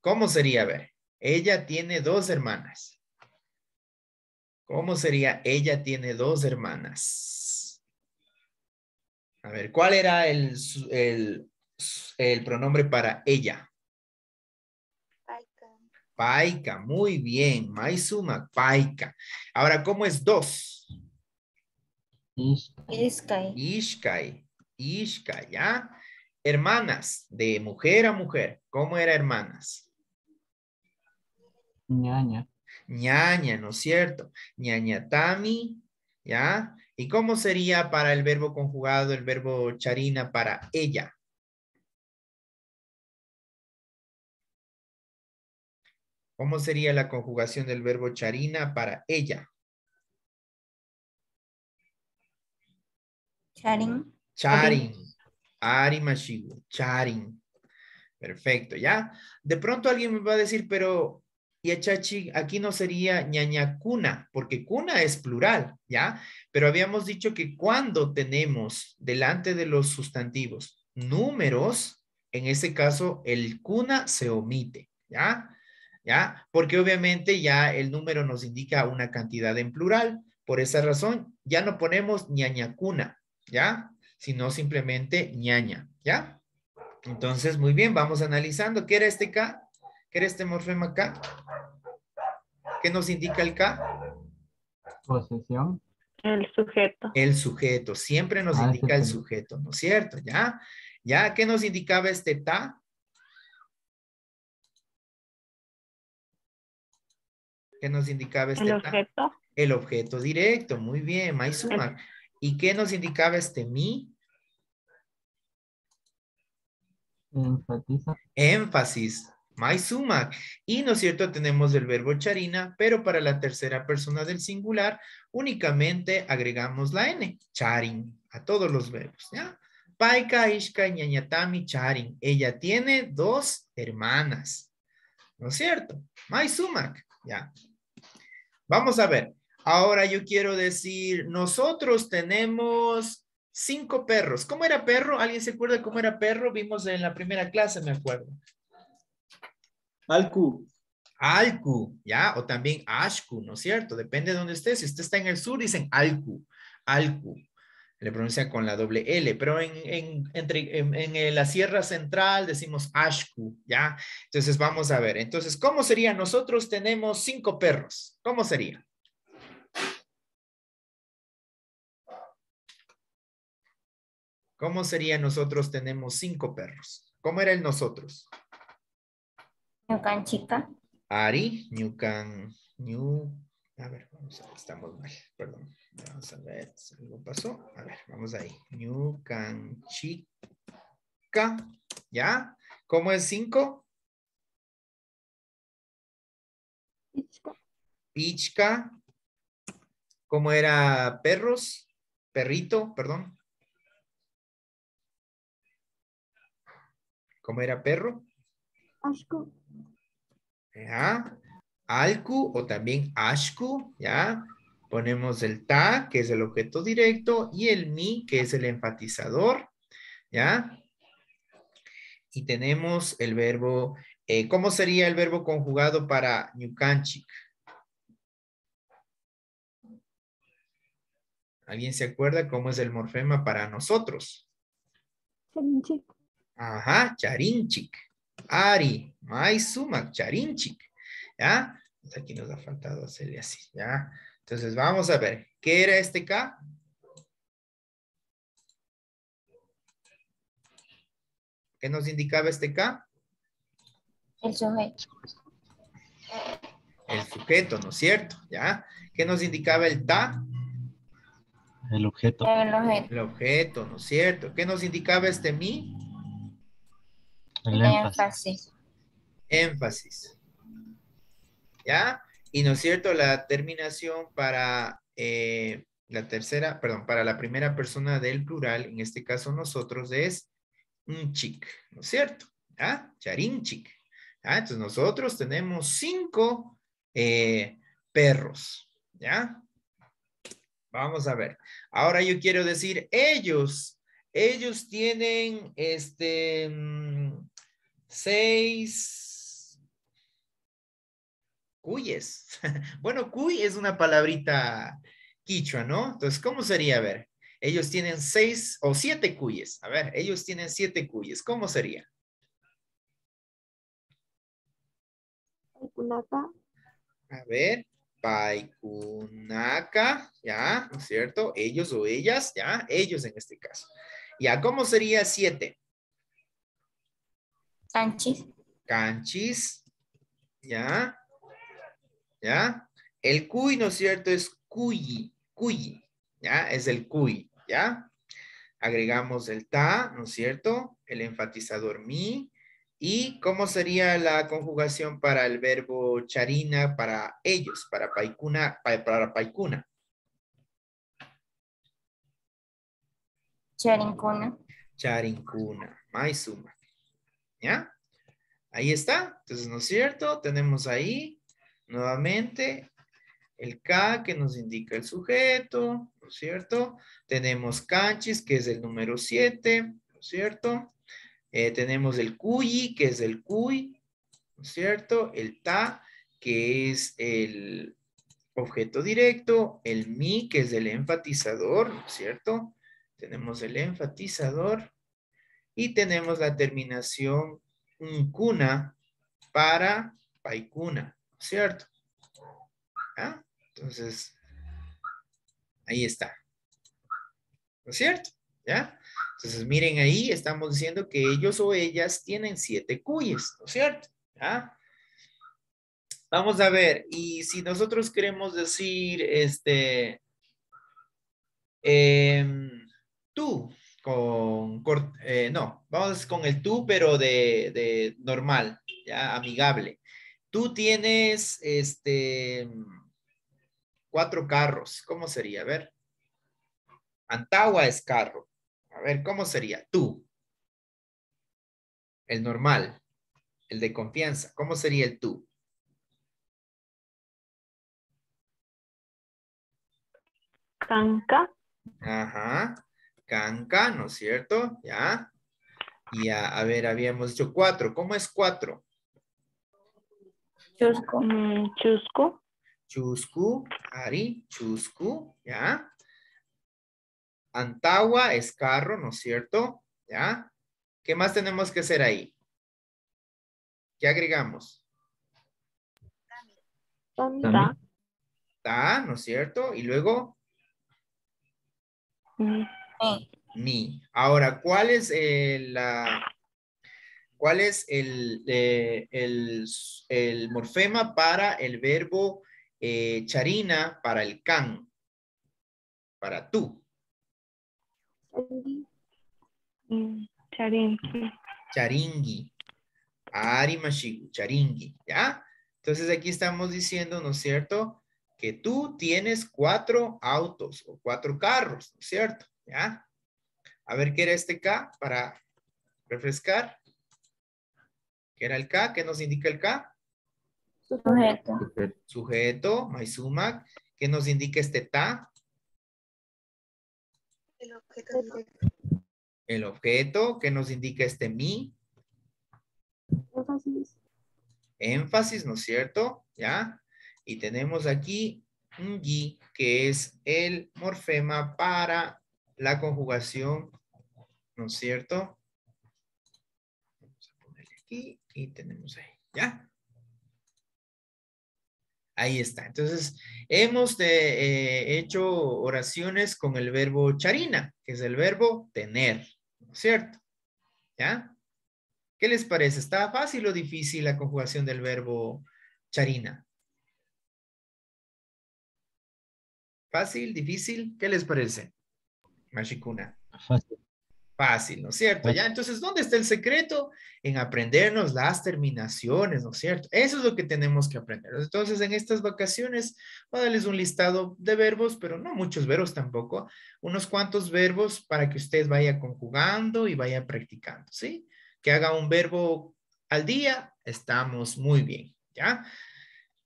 ¿Cómo sería? A ver, ella tiene dos hermanas. ¿Cómo sería? Ella tiene dos hermanas. A ver, ¿cuál era el pronombre para ella? Paika, muy bien. Maizuma, paika. Ahora, ¿cómo es dos? Ishkai. Ishkai. Ishkai, ¿ya? Hermanas, de mujer a mujer. ¿Cómo era hermanas? Ñaña. Ñaña, ¿no es cierto? Ñañatami, ¿ya? ¿Y cómo sería para el verbo conjugado, el verbo charina para ella? ¿Cómo sería la conjugación del verbo charina para ella? Charin. Charin. Arimashigu. Charin. Perfecto, ¿ya? De pronto alguien me va a decir, pero, Yachachi, aquí no sería ñañacuna, porque cuna es plural, ¿ya? Pero habíamos dicho que cuando tenemos delante de los sustantivos números, en ese caso el cuna se omite, ¿ya? ¿Ya? Porque obviamente ya el número nos indica una cantidad en plural. Por esa razón, ya no ponemos ñañacuna, ¿ya? Sino simplemente ñaña, ¿ya? Entonces, muy bien, vamos analizando. ¿Qué era este K? ¿Qué era este morfema K? ¿Qué nos indica el K? Posesión. El sujeto. El sujeto. Siempre nos indica el sujeto, ¿no es cierto? ¿Ya? ¿Ya? ¿Qué nos indicaba este ta? ¿Qué nos indicaba este El ta? objeto. El objeto directo. Muy bien, Maizuma. ¿Y qué nos indicaba este mi? Enfatiza. Énfasis. Maizuma. Y no es cierto, tenemos el verbo charina, pero para la tercera persona del singular únicamente agregamos la N. Charin. A todos los verbos, ¿ya? Paika, Ishka, Ñañatami, Charin. Ella tiene dos hermanas. ¿No es cierto? Maizuma. Ya. Vamos a ver. Ahora yo quiero decir, nosotros tenemos 5 perros. ¿Cómo era perro? ¿Alguien se acuerda cómo era perro? Vimos en la primera clase, me acuerdo. Alku. Alku, ¿ya? O también Ashku, ¿no es cierto? Depende de dónde esté. Si usted está en el sur, dicen Alku. Alku. Le pronuncia con la doble L, pero en la Sierra Central decimos Ashku, ¿ya? Entonces vamos a ver. Entonces, ¿cómo sería? Nosotros tenemos 5 perros. ¿Cómo sería? ¿Cómo sería nosotros tenemos 5 perros? ¿Cómo era el nosotros? Ñukanchika. Ari, a ver, vamos a ver, estamos mal, perdón. Vamos a ver, si algo pasó. A ver, vamos ahí. Ñucanchica, ¿ya? ¿Cómo es 5? Pichka. ¿Cómo era perros? Perrito, perdón. ¿Cómo era perro? Ashku. ¿Ya? Alku o también ashku, ¿ya? Ponemos el ta, que es el objeto directo, y el mi, que es el enfatizador, ¿ya? Y tenemos el verbo, ¿cómo sería el verbo conjugado para ñucanchic? ¿Alguien se acuerda cómo es el morfema para nosotros? Charinchik. Ajá, charinchik. Ari, maisumak, charinchik. ¿Ya? Pues aquí nos ha faltado hacerle así, ¿ya? Entonces vamos a ver, ¿qué era este K? ¿Qué nos indicaba este K? El sujeto. El sujeto, ¿no es cierto? ¿Ya? ¿Qué nos indicaba el ta? El objeto. El objeto. El objeto, ¿no es cierto? ¿Qué nos indicaba este mi? El énfasis. Énfasis. ¿Ya? Y no es cierto, la terminación para la tercera, perdón, para la primera persona del plural, en este caso nosotros, es un chic, ¿no es cierto? ¿Ya? Charinchik. ¿Ya? Entonces nosotros tenemos 5 perros, ¿ya? Vamos a ver. Ahora yo quiero decir ellos tienen 6 cuyes. Bueno, cuy es una palabrita quichua, ¿no? Entonces, ¿cómo sería? A ver, ellos tienen 6 o 7 cuyes. A ver, ellos tienen 7 cuyes. ¿Cómo sería? Paikunaka. A ver, paikunaka, ¿ya? ¿No es cierto? Ellos o ellas, ¿ya? Ellos en este caso. ¿Ya? ¿Cómo sería 7? Canchis. Canchis, ¿ya? ¿Ya? El cuy, ¿no es cierto? Es cuyi, ¿ya? Es el cuy, ¿ya? Agregamos el ta, ¿no es cierto? El enfatizador mi. ¿Y cómo sería la conjugación para el verbo charina para ellos, para paikuna, para paikuna? Charincuna. Charincuna, maizuma. ¿Ya? Ahí está. Entonces, ¿no es cierto? Tenemos ahí nuevamente el K que nos indica el sujeto, ¿no es cierto? Tenemos canchis, que es el número 7, ¿no es cierto? Tenemos el cuyi, que es el cuy, ¿no es cierto? El ta, que es el objeto directo, el mi, que es el enfatizador, ¿no es cierto? Tenemos el enfatizador y tenemos la terminación kuna para paikuna, ¿no es cierto? ¿Ah? Entonces, ahí está. ¿No es cierto? ¿Ya? Entonces, miren ahí, estamos diciendo que ellos o ellas tienen 7 cuyes, ¿no es cierto? ¿Ya? Vamos a ver, y si nosotros queremos decir, tú, no, vamos con el tú, pero de normal, ya, amigable. Tú tienes, 4 carros, ¿cómo sería? A ver. Antaua es carro. A ver, ¿cómo sería? Tú. El normal, el de confianza. ¿Cómo sería el tú? Canca. Ajá. Canca, ¿no es cierto? Ya. Y a ver, habíamos dicho 4. ¿Cómo es 4? Chusco. Chusco. Chuscu, Ari, chuscu, ¿ya? Antaua es carro, ¿no es cierto? ¿Ya? ¿Qué más tenemos que hacer ahí? ¿Qué agregamos? Ta. Ta, ¿no es cierto? Y luego mi. Ahora, ¿cuál es ¿Cuál es el morfema para el verbo charina, para el can? Para tú. Charingi. Charingi. Arimashigu, charingi, ¿ya? Entonces aquí estamos diciendo, ¿no es cierto? Que tú tienes 4 autos o 4 carros, ¿no es cierto? ¿Ya? A ver, ¿qué era este K para refrescar? ¿Qué era el K? ¿Qué nos indica el K? Sujeto. Sujeto, Maizuma. ¿Qué nos indica este ta? El objeto directo. El objeto. ¿Qué nos indica este mi? Énfasis. Énfasis, ¿no es cierto? ¿Ya? Y tenemos aquí un yi, que es el morfema para la conjugación, ¿no es cierto? Vamos a ponerle aquí y tenemos ahí, ¿ya? Ahí está. Entonces, hemos hecho oraciones con el verbo charina, que es el verbo tener, ¿no es cierto? ¿Ya? ¿Qué les parece? ¿Está fácil o difícil la conjugación del verbo charina? ¿Fácil? ¿Difícil? ¿Qué les parece? Mashikuna. Fácil. Fácil, ¿no es cierto? ¿Ya? Entonces, ¿dónde está el secreto? En aprendernos las terminaciones, ¿no es cierto? Eso es lo que tenemos que aprender. Entonces, en estas vacaciones, voy a darles un listado de verbos, pero no muchos verbos tampoco. Unos cuantos verbos para que usted vaya conjugando y vaya practicando, ¿sí? Que haga un verbo al día, estamos muy bien, ¿ya?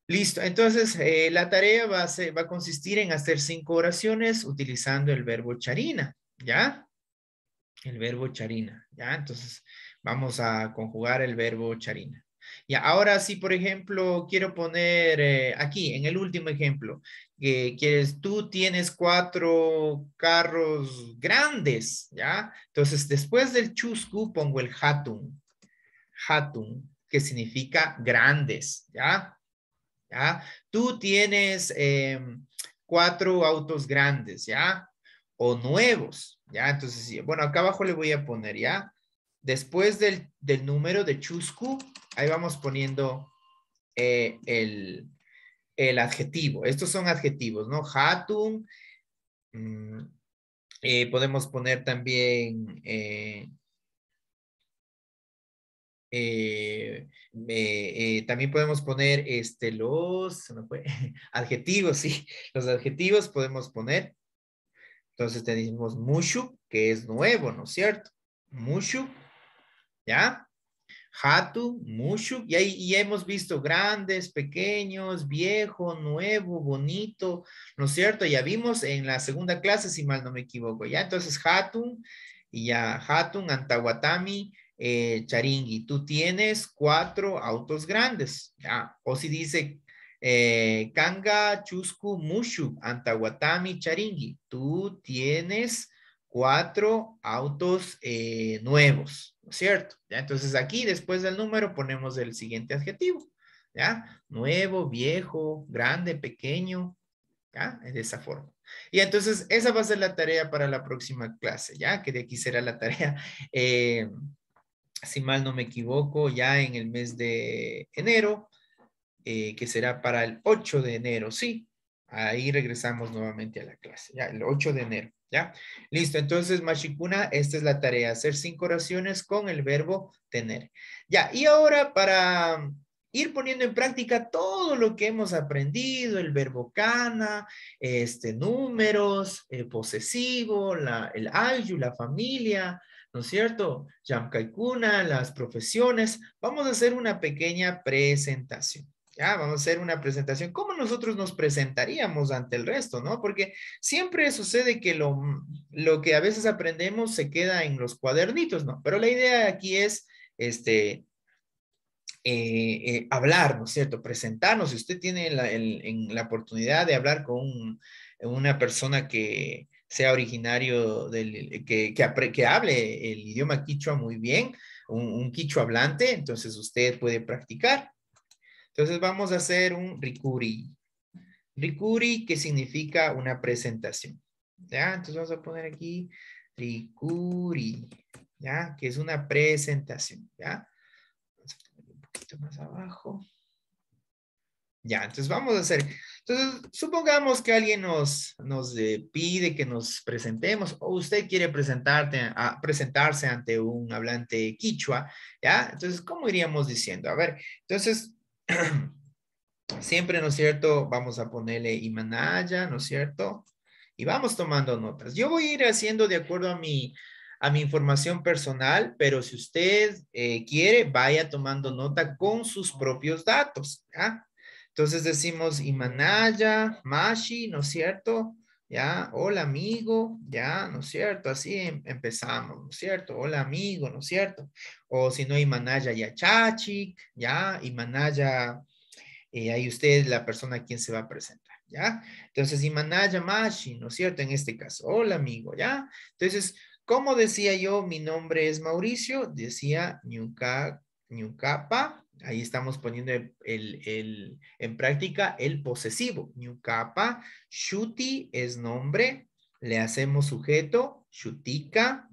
Listo, entonces la tarea va a consistir en hacer 5 oraciones utilizando el verbo charina, ¿ya? El verbo charina, ¿ya? Entonces vamos a conjugar el verbo charina. Y ahora sí, por ejemplo, quiero poner aquí, en el último ejemplo, que tú tienes 4 carros grandes, ¿ya? Entonces, después del chusku pongo el hatun, que significa grandes, ¿ya? ¿Ya? Tú tienes 4 autos grandes, ¿ya? O nuevos, ¿ya? Entonces, sí, bueno, acá abajo le voy a poner, ¿ya? Después del número de chusku, ahí vamos poniendo el adjetivo. Estos son adjetivos, ¿no? Hatun, podemos poner también también podemos poner los adjetivos, sí, los adjetivos podemos poner. Entonces tenemos mushu, que es nuevo, ¿no es cierto? Mushu, ¿ya? Hatu, mushu, y ahí ya hemos visto grandes, pequeños, viejo, nuevo, bonito, ¿no es cierto? Ya vimos en la segunda clase, si mal no me equivoco, ¿ya? Entonces hatun, y ya hatun, antawatami, charingi, tú tienes 4 autos grandes, ¿ya? O si dice kanga, chusku, mushu, antawatami, charingi, tú tienes 4 autos nuevos, ¿no es cierto? ¿Ya? Entonces aquí después del número ponemos el siguiente adjetivo, ¿ya? Nuevo, viejo, grande, pequeño, ¿ya? De esa forma. Y entonces esa va a ser la tarea para la próxima clase, ¿ya? Que de aquí será la tarea, si mal no me equivoco, ya en el mes de enero, que será para el 8 de enero, sí. Ahí regresamos nuevamente a la clase, ya, el 8 de enero, ¿ya? Listo, entonces, Mashikuna, esta es la tarea, hacer 5 oraciones con el verbo tener. Ya, y ahora para ir poniendo en práctica todo lo que hemos aprendido, el verbo kana, números, el posesivo, el ayu, la familia, ¿no es cierto? Yamkaikuna, las profesiones. Vamos a hacer una pequeña presentación. Ya, vamos a hacer una presentación. ¿Cómo nosotros nos presentaríamos ante el resto, no? Porque siempre sucede que lo que a veces aprendemos se queda en los cuadernitos, ¿no? Pero la idea aquí es, hablar, ¿no es cierto? Presentarnos. Si usted tiene la oportunidad de hablar con una persona que sea originario que hable el idioma quichua muy bien, un quichua hablante, entonces usted puede practicar. Entonces vamos a hacer un rikuri. Rikuri, que significa una presentación. ¿Ya? Entonces vamos a poner aquí rikuri. ¿Ya? Que es una presentación. ¿Ya? más abajo. Ya, entonces vamos a hacer. Entonces, supongamos que alguien nos pide que nos presentemos o usted quiere presentarse ante un hablante quichua, ¿ya? Entonces, ¿cómo iríamos diciendo? A ver, entonces, siempre, ¿no es cierto? Vamos a ponerle Imanaya, ¿no es cierto? Y vamos tomando notas. Yo voy a ir haciendo de acuerdo a mi información personal, pero si usted quiere, vaya tomando nota con sus propios datos, ¿ya? Entonces decimos Imanaya, Mashi, ¿no es cierto? ¿Ya? Hola amigo, ¿ya? ¿No es cierto? Así empezamos, ¿no es cierto? Hola amigo, ¿no es cierto? O si no, Imanaya Yachachik, ¿ya? Imanaya, ahí usted la persona a quien se va a presentar, ¿ya? Entonces, Imanaya Mashi, ¿no es cierto? En este caso, hola amigo, ¿ya? Entonces, ¿cómo decía yo? Mi nombre es Mauricio, decía Ñucapa. Ahí estamos poniendo en práctica el posesivo. Ñucapa, Shuti es nombre, le hacemos sujeto, Shutika,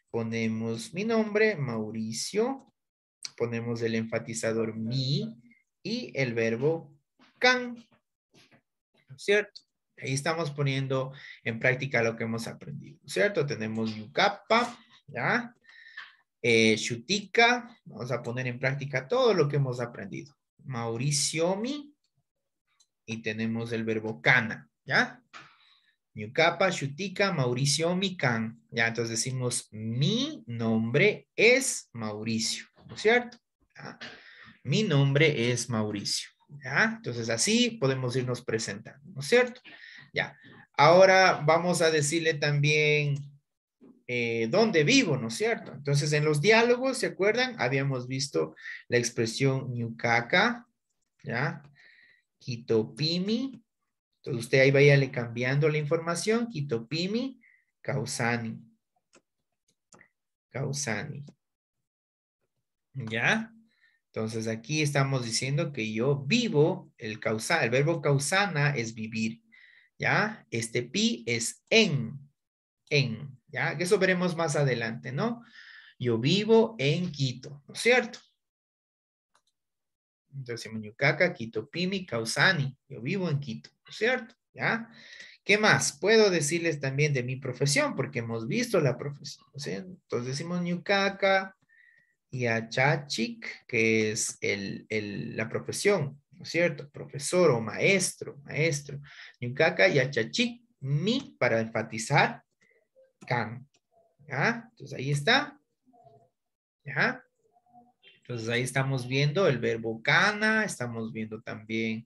ponemos mi nombre, Mauricio, ponemos el enfatizador mi y el verbo can, ¿no es cierto? Ahí estamos poniendo en práctica lo que hemos aprendido, ¿no es cierto? Tenemos Ñucapa, ¿ya? Shutika, vamos a poner en práctica todo lo que hemos aprendido. Mauriciomi, y tenemos el verbo cana, ¿ya? Ñucapa, Shutika, Mauriciomi, can. Ya, entonces decimos, mi nombre es Mauricio, ¿no es cierto? ¿Ya? Mi nombre es Mauricio, ¿ya? Entonces así podemos irnos presentando, ¿no es cierto? Ya. Ahora vamos a decirle también dónde vivo, ¿no es cierto? Entonces, en los diálogos, ¿se acuerdan? Habíamos visto la expresión Ñucaca, ¿ya? Quitopimi. Entonces, usted ahí váyale cambiando la información. Quitopimi, Causani. Causani. ¿Ya? Entonces, aquí estamos diciendo que yo vivo, el verbo causana es vivir, ¿ya? Este pi es en, ¿ya? Que eso veremos más adelante, ¿no? Yo vivo en Quito, ¿no es cierto? Entonces, Ñucaca, Quitopimi, Causani. Yo vivo en Quito, ¿no es cierto? ¿Ya? ¿Qué más? Puedo decirles también de mi profesión, porque hemos visto la profesión, ¿no es cierto? Entonces decimos Ñucaca y Achachik, que es la profesión, ¿no es cierto? Profesor o maestro. Ñucaca y Achachik, mi, para enfatizar, can. ¿Ya? Entonces ahí está. ¿Ya? Entonces ahí estamos viendo el verbo cana, estamos viendo también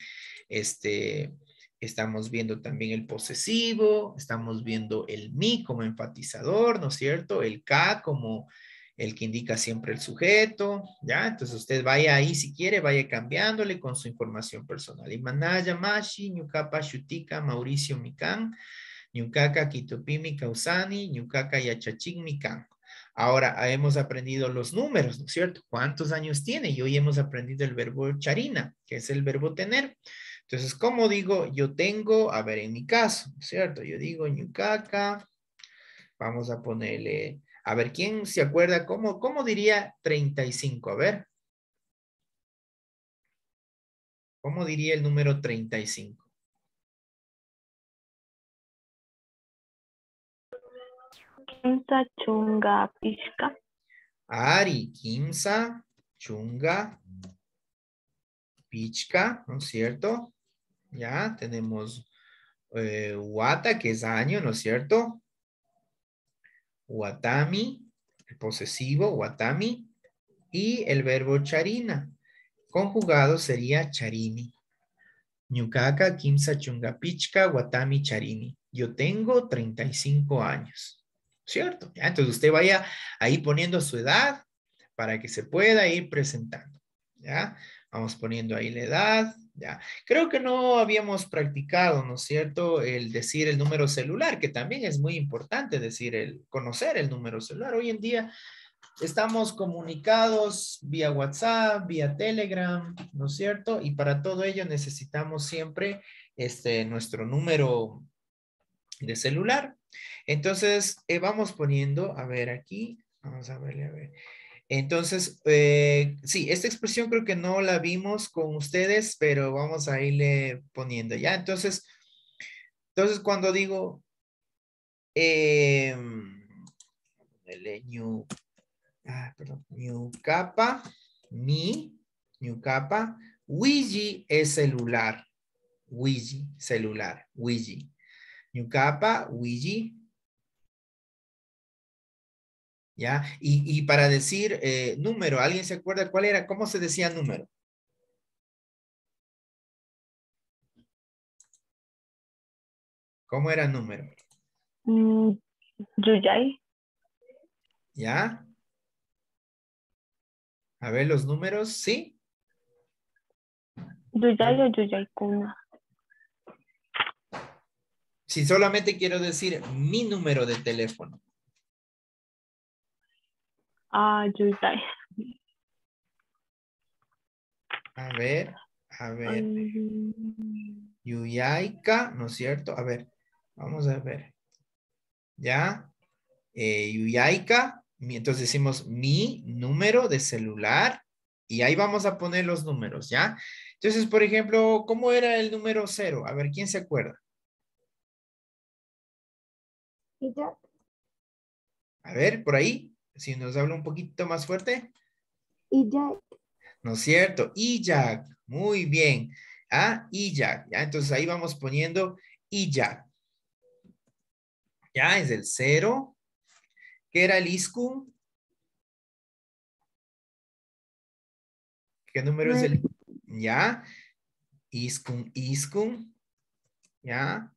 estamos viendo también el posesivo, estamos viendo el mi como enfatizador, ¿no es cierto? El ka como el que indica siempre el sujeto, ¿ya? Entonces usted vaya ahí si quiere, vaya cambiándole con su información personal. Imanaya, Mashi, Ñucapa, Shutika, Mauricio, Mikan, Ñucaca, Quitopimi, Causani, Ñucaca, Yachachik, Mikan. Ahora hemos aprendido los números, ¿no es cierto? ¿Cuántos años tiene? Y hoy hemos aprendido el verbo charina, que es el verbo tener. Entonces, ¿cómo digo? Yo tengo, a ver, en mi caso, ¿no es cierto? Yo digo Ñucaca, vamos a ponerle, a ver, ¿quién se acuerda? ¿Cómo diría 35? A ver. ¿Cómo diría el número 35? Kimsa chunga pishka. Ari, Kimsa, chunga, pichka, ¿no es cierto? Ya, tenemos Wata, que es año, ¿no es cierto? Watami, el posesivo, Watami, y el verbo charina. Conjugado sería charini. Ñucaca, Kimsa, Chungapichka, Watami, charini. Yo tengo 35 años, ¿cierto? ¿Ya? Entonces usted vaya ahí poniendo su edad para que se pueda ir presentando, ¿ya? Vamos poniendo ahí la edad, ¿ya? Creo que no habíamos practicado, ¿no es cierto? El decir el número celular, que también es muy importante decir conocer el número celular. Hoy en día estamos comunicados vía WhatsApp, vía Telegram, ¿no es cierto? Y para todo ello necesitamos siempre nuestro número de celular. Entonces, vamos poniendo, a ver aquí, vamos a verle, a ver. Entonces, sí, esta expresión creo que no la vimos con ustedes, pero vamos a irle poniendo, ¿ya? Entonces cuando digo, new capa, new capa, Ouija es celular, Ouija, celular, Ouija. New capa, Ouija. ¿Ya? Y para decir número, ¿alguien se acuerda cuál era? ¿Cómo se decía número? ¿Cómo era número? Yuyay. ¿Ya? A ver los números, ¿sí? Yuyay o Yuyaykuna. Si solamente quiero decir mi número de teléfono. Yuyay. A ver. Yuyayka, ¿no es cierto? A ver, vamos a ver. ¿Ya? Yuyayka, entonces decimos mi número de celular y ahí vamos a poner los números, ¿ya? Entonces, por ejemplo, ¿cómo era el número 0? A ver, ¿quién se acuerda? Iyak. A ver, por ahí, si nos habla un poquito más fuerte. Iyak. ¿No es cierto? Iyak, muy bien. Iyak, ¿ya? Entonces ahí vamos poniendo Iyak. Ya, es el 0. ¿Qué era el Iskun? ¿Qué número es el? Ya. Iskun. Ya.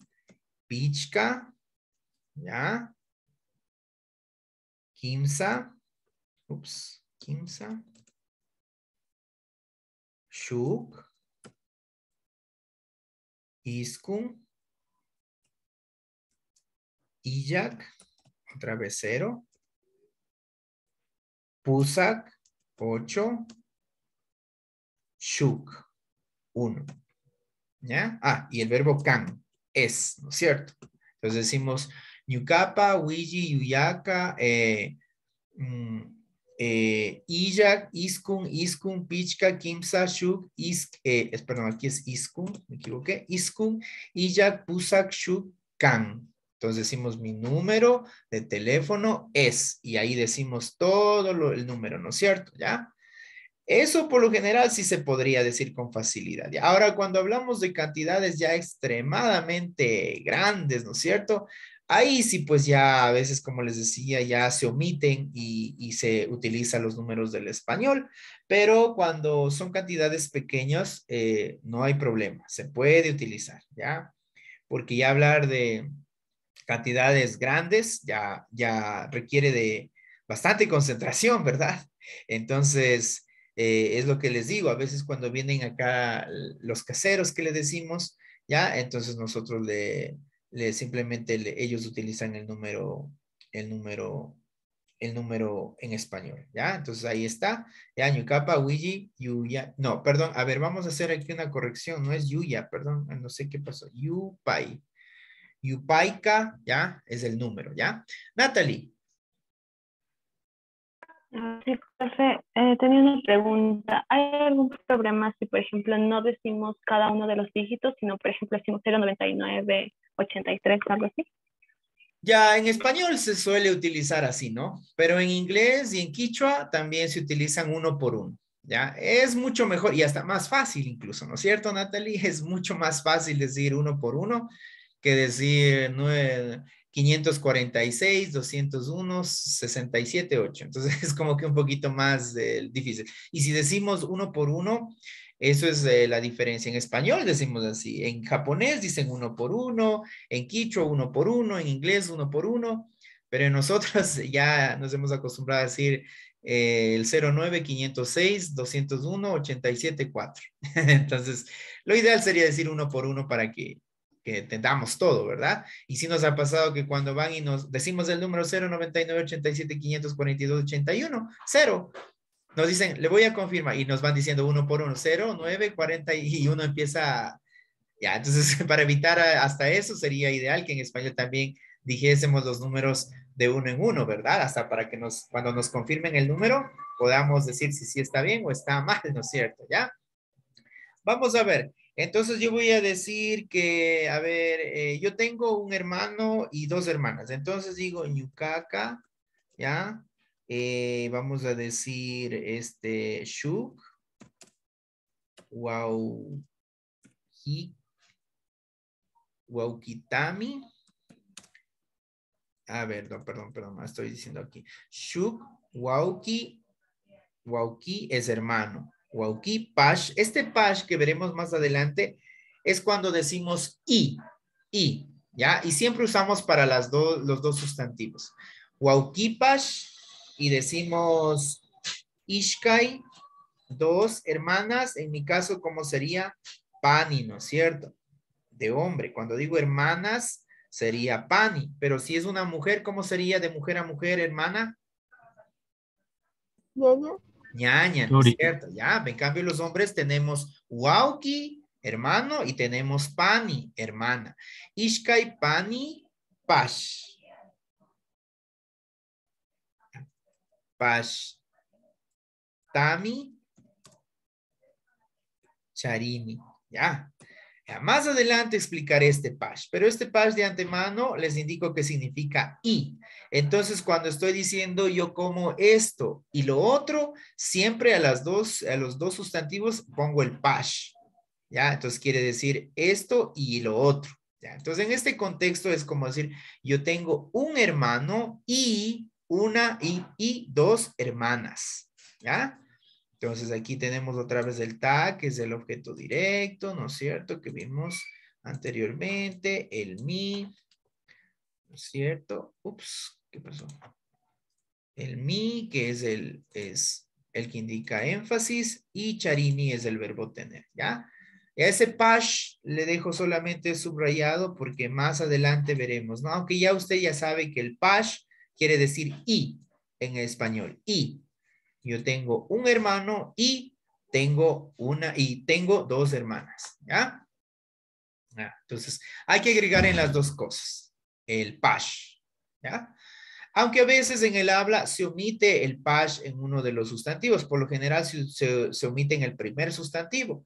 Pichka. Ya. Kimsa. Kimsa. Shuk. Iskun. Iyak. Otra vez 0. Pusak. 8. Shuk. 1. ¿Ya? Y el verbo kan. Es, ¿no es cierto? Entonces decimos Ñucapa, Wiji, Yuyaka, Iyak, Iskun, Pichka, Kimsa, Shuk, perdón, aquí es Iskun, me equivoqué. Iskun, Iyak, Pusak, Shuk, Kan. Entonces decimos mi número de teléfono es, y ahí decimos todo el número, ¿no es cierto? ¿Ya? Eso por lo general sí se podría decir con facilidad. Ahora, cuando hablamos de cantidades ya extremadamente grandes, ¿no es cierto? Ahí sí, pues ya a veces, como les decía, ya se omiten y se utilizan los números del español, pero cuando son cantidades pequeñas, no hay problema, se puede utilizar, ¿ya? Porque ya hablar de cantidades grandes ya requiere de bastante concentración, ¿verdad? Entonces, es lo que les digo, a veces cuando vienen acá los caseros que le decimos, ya, entonces nosotros simplemente ellos utilizan el número en español, ¿ya? Entonces ahí está, ya, Ñucapa, Wiji, Yuya, no, perdón, a ver, vamos a hacer aquí una corrección, no es Yuya, perdón, no sé qué pasó, Yupai. Yupaika, ¿ya? Es el número, ¿ya? Natalie. Sí, profe, tenía una pregunta. ¿Hay algún problema si, por ejemplo, no decimos cada uno de los dígitos, sino, por ejemplo, decimos 099, 83, algo así? Ya, en español se suele utilizar así, ¿no? Pero en inglés y en quichua también se utilizan uno por uno, ¿ya? Es mucho mejor y hasta más fácil incluso, ¿no es cierto, Natalie? Es mucho más fácil decir uno por uno que decir 546, 201, 67, 8. Entonces es como que un poquito más difícil. Y si decimos uno por uno, eso es la diferencia. En español decimos así, en japonés dicen uno por uno, en quichua uno por uno, en inglés uno por uno, pero nosotros ya nos hemos acostumbrado a decir el 09, 506, 201, 87, 4. Entonces, lo ideal sería decir uno por uno para que tengamos todo, ¿verdad? Y sí nos ha pasado que cuando van y nos decimos el número 099 87 542 81, 0, nos dicen, le voy a confirmar, y nos van diciendo uno por uno, 0, 9, 40, y uno empieza, entonces para evitar hasta eso sería ideal que en español también dijésemos los números de uno en uno, ¿verdad? Hasta para que cuando nos confirmen el número, podamos decir si sí está bien o está mal, ¿no es cierto? ¿Ya? Vamos a ver. Entonces yo voy a decir que, a ver, yo tengo un hermano y dos hermanas. Entonces digo Ñucaca, ¿ya? Vamos a decir, Shuk, Waukitami. A ver, no, perdón, estoy diciendo aquí. Shuk, Wauki es hermano. Wauki, Pash. Este Pash que veremos más adelante es cuando decimos I, ¿ya? Y siempre usamos para los dos sustantivos. Wauki Pash y decimos Ishkai, dos hermanas. En mi caso, ¿cómo sería? Pani, ¿no es cierto? De hombre. Cuando digo hermanas, sería Pani. Pero si es una mujer, ¿cómo sería de mujer a mujer, hermana? Ñaña. Ñaña, ¿no es cierto? Ya, en cambio los hombres tenemos Wauki, hermano, y tenemos Pani, hermana. Ishkai, Pani, Pash. Pash. Tami, Charini. Ya. Más adelante explicaré este Pash, pero este Pash de antemano les indico que significa I. Entonces, cuando estoy diciendo yo como esto y lo otro, siempre a los dos sustantivos pongo el Pash. ¿Ya? Entonces quiere decir esto y lo otro. ¿Ya? Entonces, en este contexto es como decir, yo tengo un hermano y dos hermanas. ¿Ya? Entonces aquí tenemos otra vez el tag, que es el objeto directo, ¿no es cierto? Que vimos anteriormente, el mi, ¿no es cierto? Ups, ¿qué pasó? El mi, que es el que indica énfasis, y charini es el verbo tener, ¿ya? Y a ese pash le dejo solamente subrayado porque más adelante veremos, ¿no? Aunque ya usted ya sabe que el pash quiere decir y en español, y. Yo tengo un hermano y tengo dos hermanas, ¿ya? Entonces, hay que agregar en las dos cosas, el pash, ¿ya? Aunque a veces en el habla se omite el pash en uno de los sustantivos, por lo general se omite en el primer sustantivo,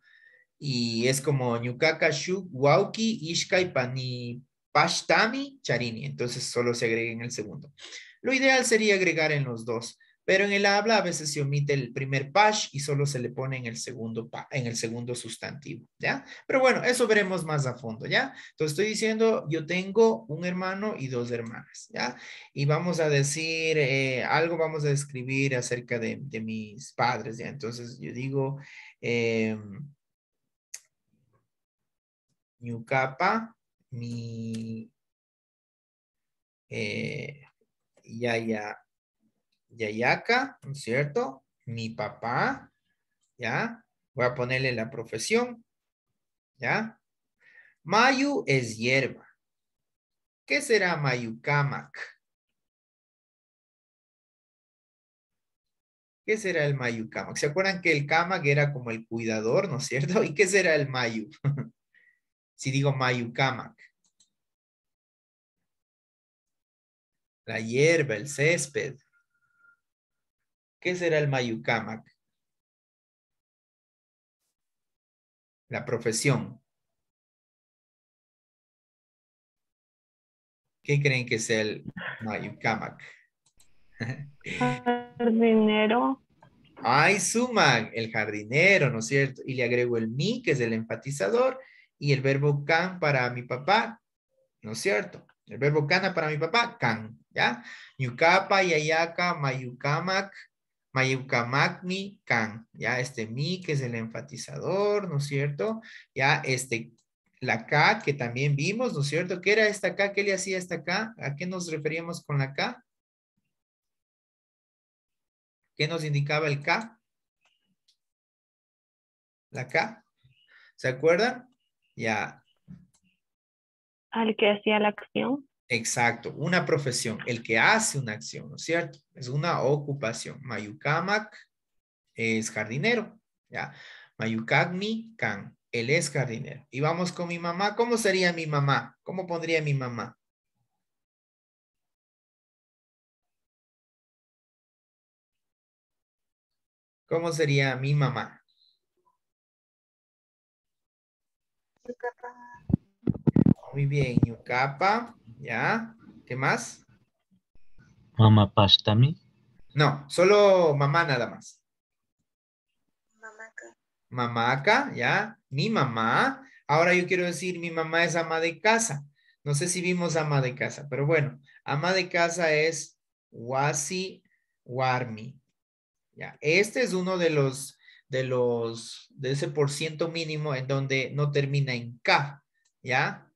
y es como ñucaca, shuk, wauki, ishkai, pani, pashtami, charini, entonces solo se agrega en el segundo. Lo ideal sería agregar en los dos, pero en el habla a veces se omite el primer pash y solo se le pone en el segundo sustantivo, ¿ya? Pero bueno, eso veremos más a fondo, ¿ya? Entonces estoy diciendo, yo tengo un hermano y dos hermanas, ¿ya? Y vamos a decir algo, vamos a describir acerca de mis padres, ¿ya? Entonces yo digo, ñucapa, mi yayaca, ¿no es cierto? Mi papá, ¿ya? Voy a ponerle la profesión, ¿ya? Mayu es hierba. ¿Qué será mayucamac? ¿Qué será el mayucamac? ¿Se acuerdan que el camac era como el cuidador, ¿no es cierto? ¿Y qué será el mayu? Si digo mayucamac. La hierba, el césped. ¿Qué será el mayucamac? La profesión. ¿Qué creen que sea el mayucamac? Jardinero. Ay, suman, el jardinero, ¿no es cierto? Y le agrego el mi, que es el enfatizador, y el verbo can para mi papá, ¿no es cierto? El verbo cana para mi papá, can, ¿ya? Yucapa, yayaca, mayucamac, mayucamacmi, can, ¿ya? Mi, que es el enfatizador, ¿no es cierto? Ya, la K, que también vimos, ¿no es cierto? ¿Qué era esta K? ¿Qué le hacía esta K? ¿A qué nos referíamos con la K? ¿Qué nos indicaba el K? La K. ¿Se acuerdan? Ya. Al que hacía la acción. Exacto, una profesión, el que hace una acción, ¿no es cierto? Es una ocupación. Mayucamac es jardinero, ¿ya? Mayucagmi can, él es jardinero. Y vamos con mi mamá. ¿Cómo sería mi mamá? ¿Cómo pondría mi mamá? ¿Cómo sería mi mamá? Muy bien, Ñucapa, ¿ya? ¿Qué más? Mama Pashtami. No, solo mamá nada más. Mamaca, ¿ya? Mi mamá. Ahora yo quiero decir, mi mamá es ama de casa. No sé si vimos ama de casa, pero bueno, ama de casa es wasi warmi. ¿Ya? Este es uno de ese por ciento mínimo en donde no termina en K, ¿ya?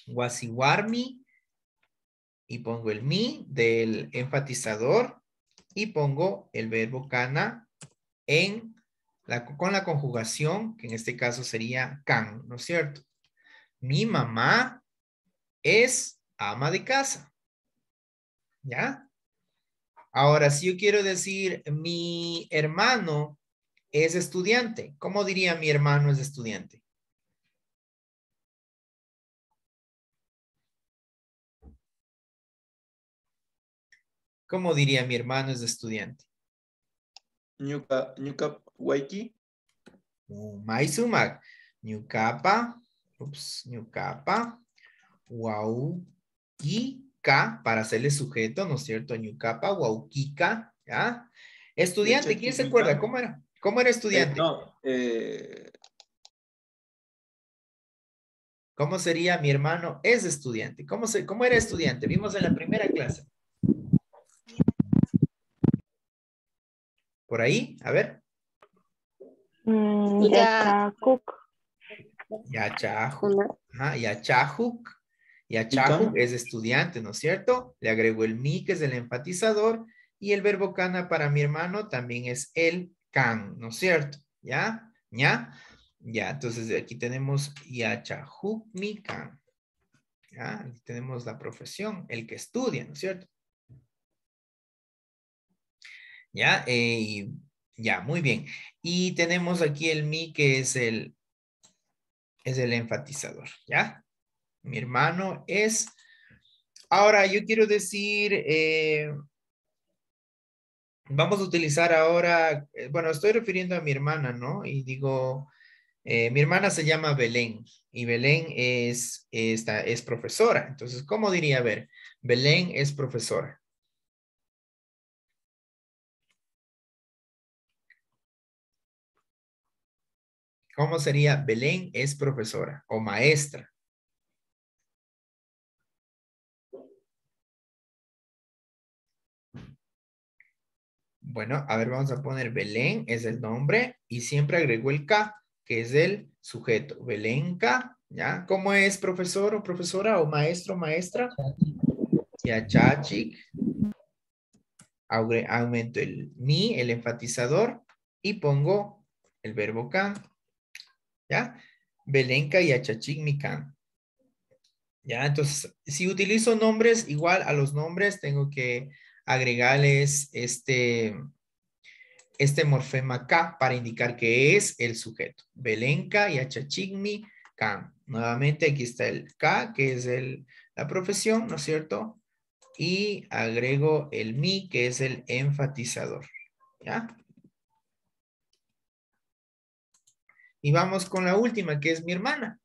Wasi warmi y pongo el mi del enfatizador y pongo el verbo kana con la conjugación, que en este caso sería can, ¿no es cierto? Mi mamá es ama de casa, ¿ya? Ahora, si yo quiero decir mi hermano es estudiante, ¿cómo diría mi hermano es estudiante? ¿Cómo diría mi hermano es estudiante? Ñuka Waiki. Maisumak. Ñucapa. Ñucapa. Wauquica, para hacerle sujeto, ¿no es cierto? Ñucapa, Wauquica, ¿ya? Estudiante, ¿quién se acuerda? ¿Cómo era? ¿Cómo era estudiante? ¿Cómo sería mi hermano es estudiante? ¿Cómo era estudiante? Vimos en la primera clase. Por ahí, a ver. Yachakuk. Yachahuk. Ajá, Yachahuk. Yachahuk es estudiante, ¿no es cierto? Le agrego el mi, que es el enfatizador, y el verbo kana para mi hermano también es el can, ¿no es cierto? ¿Ya? ¿Ya? Ya, entonces aquí tenemos Yachahuk mi can. ¿Ya? Aquí tenemos la profesión, el que estudia, ¿no es cierto? ¿Ya? Ya, muy bien. Y tenemos aquí el mi, que es el enfatizador, ¿ya? Mi hermano es... Ahora, yo quiero decir, vamos a utilizar ahora, bueno, estoy refiriendo a mi hermana, ¿no? Y digo, mi hermana se llama Belén y Belén es profesora. Entonces, ¿cómo diría? A ver, Belén es profesora. ¿Cómo sería? Belén es profesora o maestra. Bueno, a ver, vamos a poner Belén es el nombre y siempre agrego el K, que es el sujeto. Belenka, ¿ya? ¿Cómo es profesor o profesora o maestro, maestra? Ya, chachik. Aumento el mi, el enfatizador, y pongo el verbo can, ¿ya? Belenka y achachik mi can. ¿Ya? Entonces, si utilizo nombres, igual a los nombres tengo que agregarles este morfema K para indicar que es el sujeto. Belenka y achachigmi K. Nuevamente aquí está el K, que es la profesión, ¿no es cierto? Y agrego el mi, que es el enfatizador. ¿Ya? Y vamos con la última, que es mi hermana.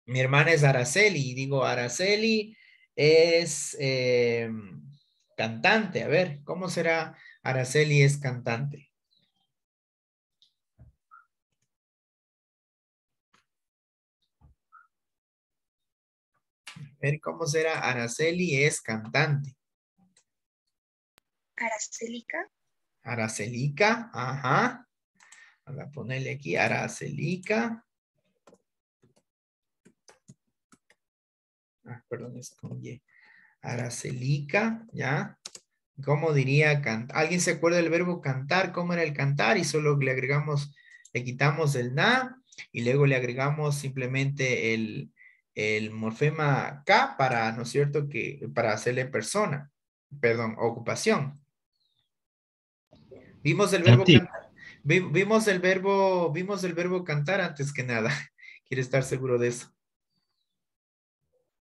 Mi hermana es Araceli. Y digo, Araceli es cantante. A ver, ¿cómo será Araceli es cantante? A ver, ¿cómo será Araceli es cantante? Aracelica. Aracelica, ajá. Vamos a ponerle aquí Aracelica. Perdón, es con Y. Aracelica, ¿ya? ¿Cómo diría cantar? ¿Alguien se acuerda del verbo cantar? ¿Cómo era el cantar? Y solo le agregamos, le quitamos el na y luego le agregamos simplemente el morfema K para, ¿no es cierto? Para hacerle persona, perdón, ocupación. Vimos el verbo cantar. Vimos el verbo cantar antes que nada. Quiero estar seguro de eso.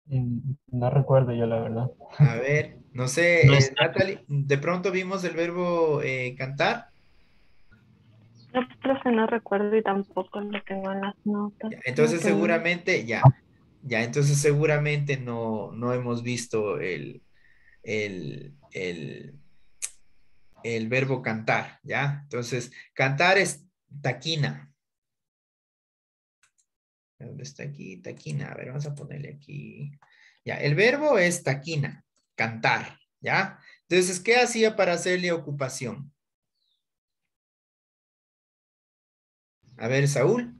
No recuerdo yo la verdad. A ver, no sé, Natalie, de pronto vimos el verbo cantar. Yo, profe, no recuerdo y tampoco lo tengo en las notas. Ya, entonces No tengo. seguramente, entonces seguramente no hemos visto el verbo cantar, ¿ya? Entonces, cantar es taquina. ¿Dónde está aquí? Taquina. A ver, vamos a ponerle aquí. Ya, el verbo es taquina, cantar, ¿ya? Entonces, ¿qué hacía para hacerle ocupación? A ver, Saúl.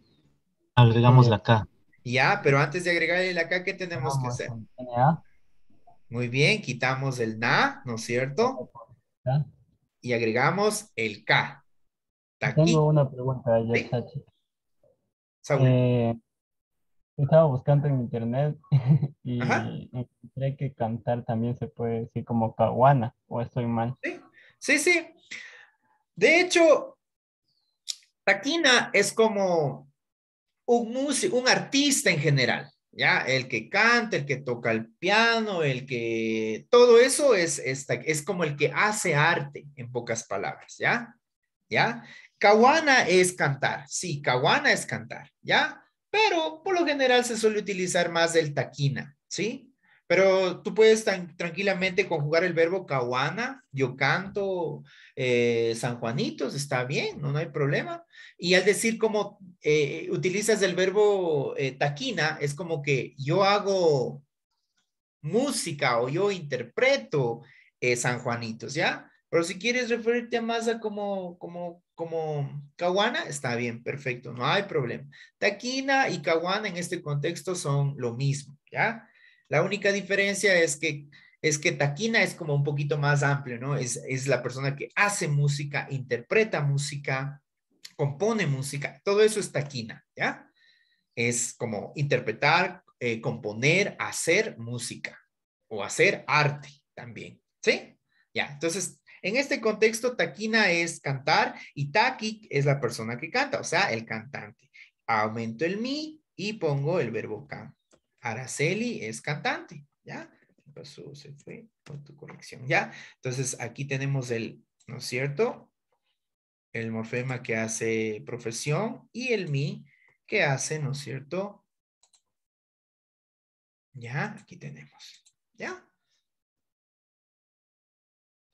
Agregamos la K. Ya, pero antes de agregarle la K, ¿qué tenemos que Vamos hacer? con NA. Muy bien, quitamos el na, ¿no es cierto? ¿Ya? Y agregamos el K. Tengo Taqui, una pregunta, ya, ¿sí? Chachi. Saúl. Estaba buscando en internet Ajá. y encontré que cantar también se puede decir como caguana, o estoy mal. Sí, sí, sí. De hecho, taquina es como un músico, un artista en general, ¿ya? El que canta, el que toca el piano, el que... Todo eso es como el que hace arte, en pocas palabras, ¿ya? ¿Ya? Caguana es cantar, sí, caguana es cantar, ¿ya? Pero por lo general se suele utilizar más el taquina, ¿sí? Pero tú puedes tranquilamente conjugar el verbo caguana, yo canto San Juanitos, está bien, no hay problema. Y al decir como utilizas el verbo taquina, es como que yo hago música o yo interpreto San Juanitos, ¿ya? Pero si quieres referirte más a como caguana, está bien, perfecto, no hay problema. Taquina y caguana en este contexto son lo mismo, ¿ya? La única diferencia es que taquina es como un poquito más amplio, ¿no? Es la persona que hace música, interpreta música, compone música, todo eso es taquina, ¿ya? Es como interpretar, componer, hacer música o hacer arte también, ¿sí? Ya, entonces, en este contexto, taquina es cantar y taqui es la persona que canta, o sea, el cantante. Aumento el mi y pongo el verbo can. Araceli es cantante, ¿ya? Pasó, se fue con tu corrección, ¿ya? Entonces, aquí tenemos ¿no es cierto? El morfema que hace profesión y el mi que hace, ¿no es cierto? Ya, aquí tenemos. ¿Ya?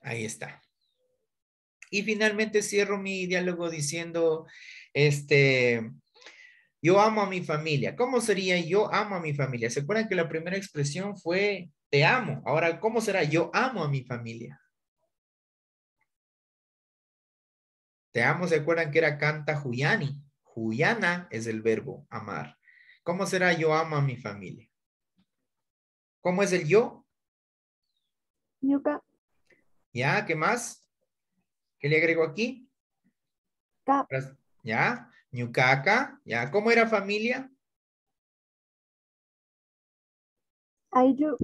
Ahí está. Y finalmente cierro mi diálogo diciendo, yo amo a mi familia. ¿Cómo sería yo amo a mi familia? ¿Se acuerdan que la primera expresión fue te amo? Ahora, ¿cómo será yo amo a mi familia? Te amo, ¿se acuerdan que era canta Huyani? Huyana es el verbo amar. ¿Cómo será yo amo a mi familia? ¿Cómo es el yo? Yuka. ¿Ya? ¿Qué más? ¿Qué le agrego aquí? Ka. ¿Ya? Ñucaca. ¿Ya? ¿Cómo era familia? Ayu.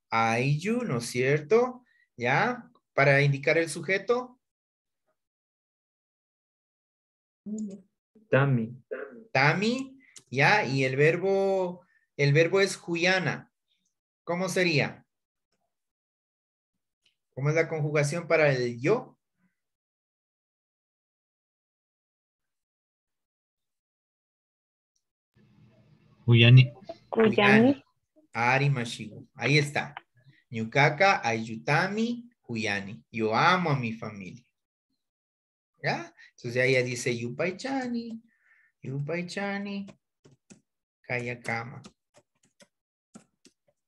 Ayu, ¿no es cierto? ¿Ya? Para indicar el sujeto. Tami. Tami. ¿Ya? Y el verbo es Huyana. ¿Cómo sería? ¿Cómo es la conjugación para el yo? Huyani. Cuyani. Ari Mashigu. Ahí está. Ñucaca, Ayutami, Huyani. Yo amo a mi familia. ¿Ya? Entonces ella dice Yupaichani, Yupaichani, Kayakama.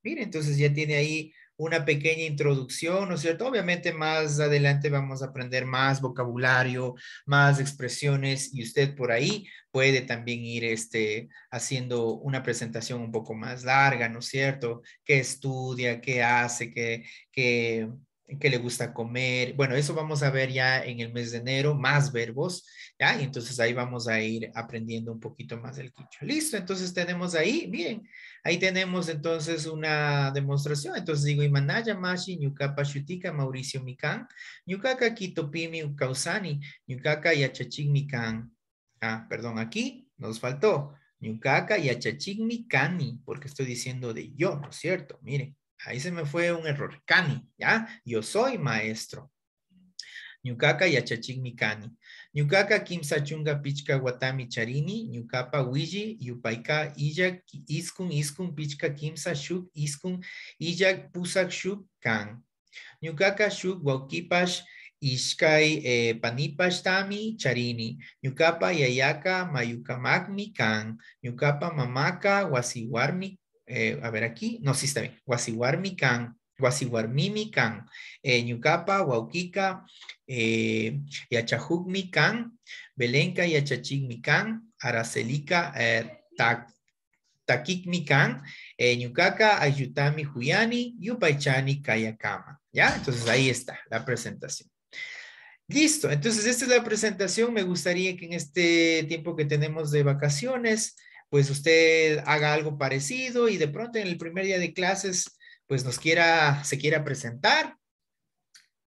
Mire, entonces ya tiene ahí una pequeña introducción, ¿no es cierto? Obviamente más adelante vamos a aprender más vocabulario, más expresiones y usted por ahí puede también ir haciendo una presentación un poco más larga, ¿no es cierto? ¿Qué estudia? ¿Qué hace? ¿Qué le gusta comer? Bueno, eso vamos a ver ya en el mes de enero, más verbos, ¿ya? Y entonces ahí vamos a ir aprendiendo un poquito más del quichua. Listo, entonces tenemos ahí, miren, ahí tenemos entonces una demostración. Entonces digo, Imanaya Mashi, Ñucapa Shutika, Mauricio Mikan, Ñucaca Kitopimi Ucausani, Ñucaca Yachachik Mikan. Ah, perdón, aquí nos faltó. Ñucaca Yachachik Mikani, porque estoy diciendo de yo, ¿no es cierto? Miren, ahí se me fue un error. Kani, ¿ya? Yo soy maestro. Ñucaca Yachachik Mikani. Ñucaca kimsa chunga pichka watami charini, ñucapa wiji, yupaika illak iskun pichka kimsa shuk iskun illak pusak shuk kan. Ñucaca shuk waukipash ishkay panipash tami charini. Ñucapa yayaka mayukamakmi kan. Ñucapa mamaka wasiwarmi, a ver aquí, no, sí está bien, wasiwarmi kan. Wasiwarmimi kan. Ñucapa waukika yachahukmi kan. Belenka yachachikmi kan. Aracelika takikmi kan. Ñucaca ayutami huyani. Yupaychani kayakama. ¿Ya? Entonces ahí está la presentación. Listo. Entonces esta es la presentación. Me gustaría que en este tiempo que tenemos de vacaciones, pues usted haga algo parecido y de pronto en el primer día de clases pues se quiera presentar.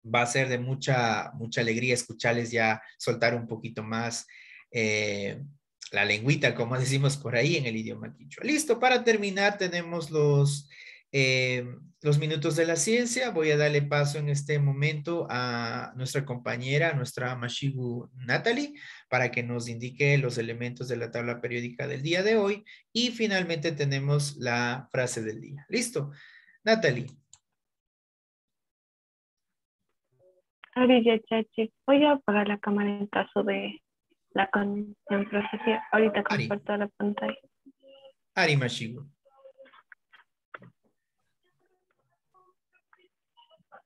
Va a ser de mucha alegría escucharles ya soltar un poquito más la lengüita, como decimos por ahí en el idioma quichua. Listo, para terminar tenemos los minutos de la ciencia. Voy a darle paso en este momento a nuestra compañera, nuestra Mashigu Natalie, para que nos indique los elementos de la tabla periódica del día de hoy. Y finalmente tenemos la frase del día. Listo. Natalie. Ari, Chachi, voy a apagar la cámara en caso de la conexión, profe. Ahorita comparto la pantalla. Ari Mashigu.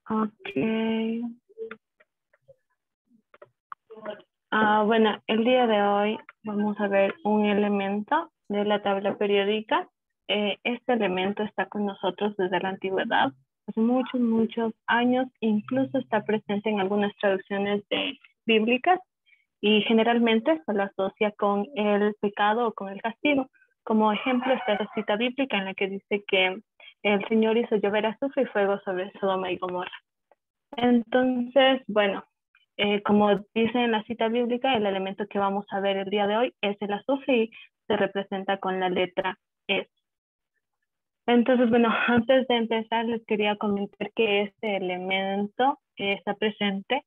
Ok. Bueno, el día de hoy vamos a ver un elemento de la tabla periódica. Este elemento está con nosotros desde la antigüedad, hace muchos años, incluso está presente en algunas traducciones bíblicas y generalmente se lo asocia con el pecado o con el castigo. Como ejemplo está esta cita bíblica en la que dice que el Señor hizo llover azufre y fuego sobre Sodoma y Gomorra. Entonces, bueno, como dice en la cita bíblica, el elemento que vamos a ver el día de hoy es el azufre y se representa con la letra S. Entonces, bueno, antes de empezar les quería comentar que este elemento está presente,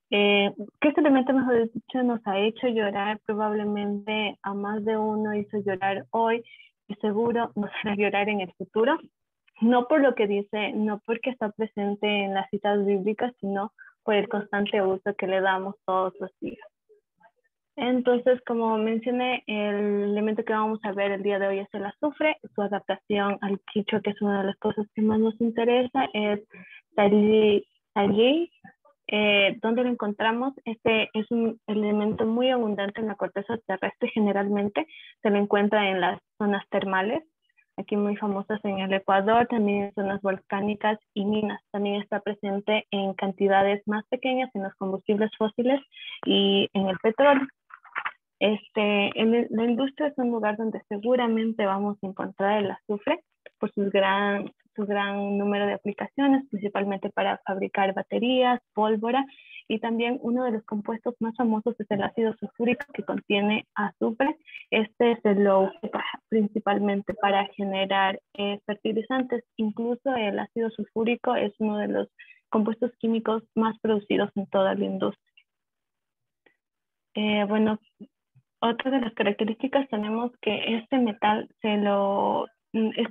que este elemento, mejor dicho, nos ha hecho llorar, probablemente a más de uno hizo llorar hoy y seguro nos hará llorar en el futuro, no por lo que dice, no porque está presente en las citas bíblicas, sino por el constante uso que le damos todos los días. Entonces, como mencioné, el elemento que vamos a ver el día de hoy es el azufre. Su adaptación al quichua, que es una de las cosas que más nos interesa, es Tallí. ¿Dónde lo encontramos? Este es un elemento muy abundante en la corteza terrestre. Generalmente se lo encuentra en las zonas termales, aquí muy famosas en el Ecuador, también en zonas volcánicas y minas. También está presente en cantidades más pequeñas en los combustibles fósiles y en el petróleo. La industria es un lugar donde seguramente vamos a encontrar el azufre por su gran número de aplicaciones, principalmente para fabricar baterías, pólvora, y también uno de los compuestos más famosos es el ácido sulfúrico, que contiene azufre. Se lo ocupa principalmente para generar fertilizantes. Incluso el ácido sulfúrico es uno de los compuestos químicos más producidos en toda la industria. Bueno, otra de las características tenemos que este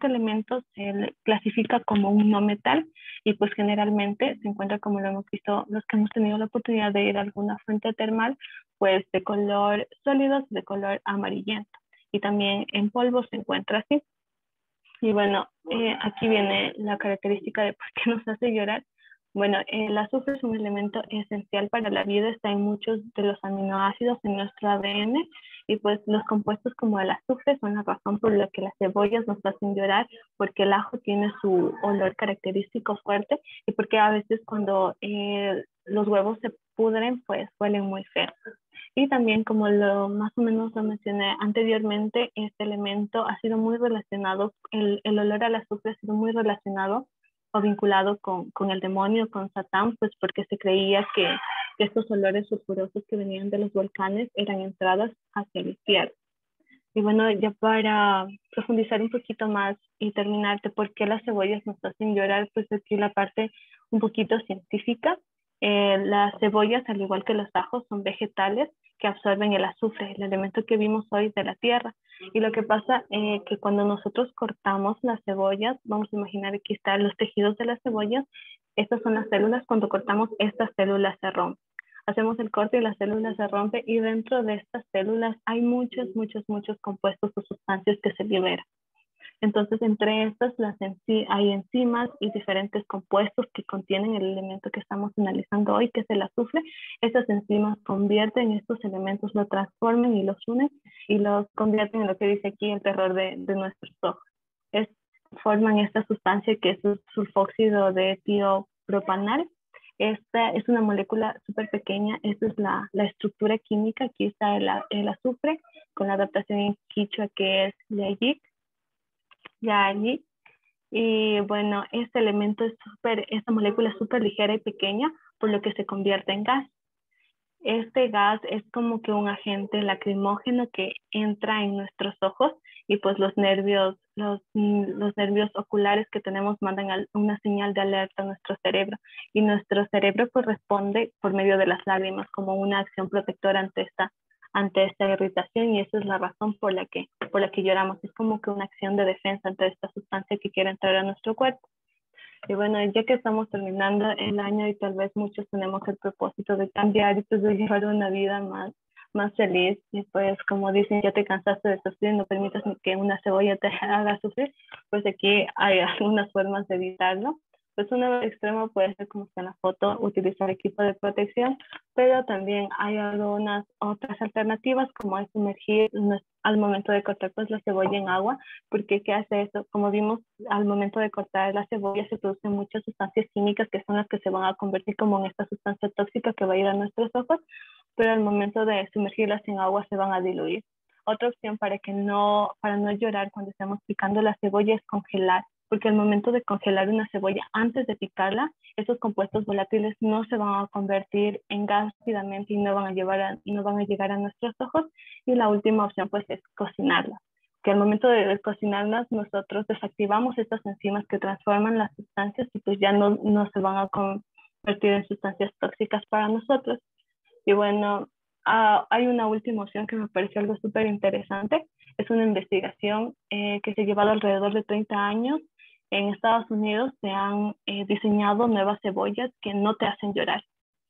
elemento se clasifica como un no metal y pues generalmente se encuentra, como lo hemos visto los que hemos tenido la oportunidad de ir a alguna fuente termal, pues de color sólido, de color amarillento, y también en polvo se encuentra así. Y bueno, aquí viene la característica de por qué nos hace llorar. Bueno, el azufre es un elemento esencial para la vida, está en muchos de los aminoácidos en nuestro ADN, y pues los compuestos como el azufre son la razón por la que las cebollas nos hacen llorar, porque el ajo tiene su olor característico fuerte y porque a veces cuando los huevos se pudren, pues huelen muy feo. Y también, como más o menos lo mencioné anteriormente, este elemento ha sido muy relacionado, el olor al azufre ha sido muy relacionado o vinculado con el demonio, con Satán, pues porque se creía que estos olores sulfurosos que venían de los volcanes eran entradas hacia el infierno. Y bueno, ya para profundizar un poquito más y terminar de por qué las cebollas nos hacen llorar, pues aquí la parte un poquito científica. Las cebollas, al igual que los ajos, son vegetales que absorben el azufre, el elemento que vimos hoy de la tierra. Y lo que pasa es que cuando nosotros cortamos las cebollas, vamos a imaginar aquí están los tejidos de las cebollas, estas son las células, cuando cortamos estas células se rompen. Hacemos el corte y la célula se rompe y dentro de estas células hay muchos compuestos o sustancias que se liberan. Entonces, entre estas hay enzimas y diferentes compuestos que contienen el elemento que estamos analizando hoy, que es el azufre. Estas enzimas convierten estos elementos, lo transforman y los unen y los convierten en lo que dice aquí el terror de nuestros ojos. Forman esta sustancia que es el sulfóxido de tiopropanal. Esta es una molécula súper pequeña. Esta es la estructura química. Aquí está el azufre con la adaptación en quichua que es yayic. Y bueno, este elemento esta molécula es súper ligera y pequeña, por lo que se convierte en gas. Este gas es como que un agente lacrimógeno que entra en nuestros ojos y pues los nervios oculares que tenemos mandan una señal de alerta a nuestro cerebro y nuestro cerebro pues responde por medio de las lágrimas como una acción protectora ante esta irritación, y esa es la razón por la que lloramos. Es como que una acción de defensa ante esta sustancia que quiere entrar a nuestro cuerpo. Y bueno, ya que estamos terminando el año y tal vez muchos tenemos el propósito de cambiar y pues de llevar una vida más feliz, y pues como dicen, ya te cansaste de sufrir, no permitas que una cebolla te haga sufrir, pues aquí hay algunas formas de evitarlo. Pues un extremo puede ser, como está en la foto, utilizar equipo de protección, pero también hay algunas otras alternativas, como es sumergir al momento de cortar pues la cebolla en agua, porque ¿qué hace eso? Como vimos, al momento de cortar la cebolla se producen muchas sustancias químicas que son las que se van a convertir como en esta sustancia tóxica que va a ir a nuestros ojos, pero al momento de sumergirlas en agua se van a diluir. Otra opción para no llorar cuando estamos picando la cebolla es congelar, porque al momento de congelar una cebolla antes de picarla, esos compuestos volátiles no se van a convertir en gas rápidamente y no van a llegar a nuestros ojos. Y la última opción pues es cocinarla, que al momento de cocinarlas nosotros desactivamos estas enzimas que transforman las sustancias y pues ya no se van a convertir en sustancias tóxicas para nosotros. Y bueno, hay una última opción que me pareció algo súper interesante. Es una investigación que se ha llevado alrededor de 30 años. En Estados Unidos se han diseñado nuevas cebollas que no te hacen llorar.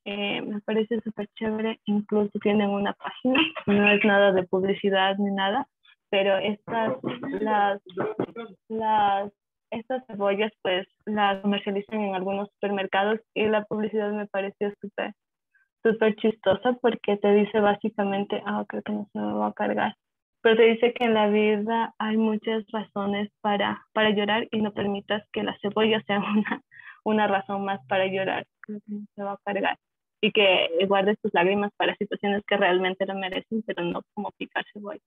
Me parece súper chévere, incluso tienen una página, no es nada de publicidad ni nada, pero estas cebollas pues las comercializan en algunos supermercados y la publicidad me pareció súper chistosa porque te dice básicamente, creo que no se me va a cargar, pero te dice que en la vida hay muchas razones para llorar y no permitas que la cebolla sea una razón más para llorar. Creo que no se va a cargar. Y que guardes tus lágrimas para situaciones que realmente lo merecen, pero no como picar cebolla.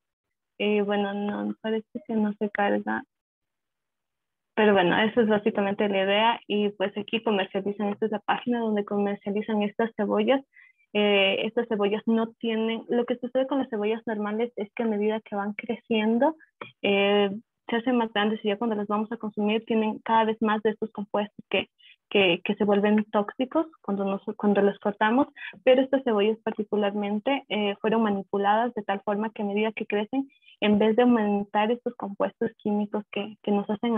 Y bueno, no, parece que no se carga. Pero bueno, eso es básicamente la idea. Y pues aquí comercializan, esta es la página donde comercializan estas cebollas. Estas cebollas no tienen, lo que sucede con las cebollas normales es que a medida que van creciendo, se hacen más grandes y ya cuando las vamos a consumir tienen cada vez más de estos compuestos que se vuelven tóxicos cuando los cortamos, pero estas cebollas particularmente fueron manipuladas de tal forma que a medida que crecen, en vez de aumentar estos compuestos químicos que nos hacen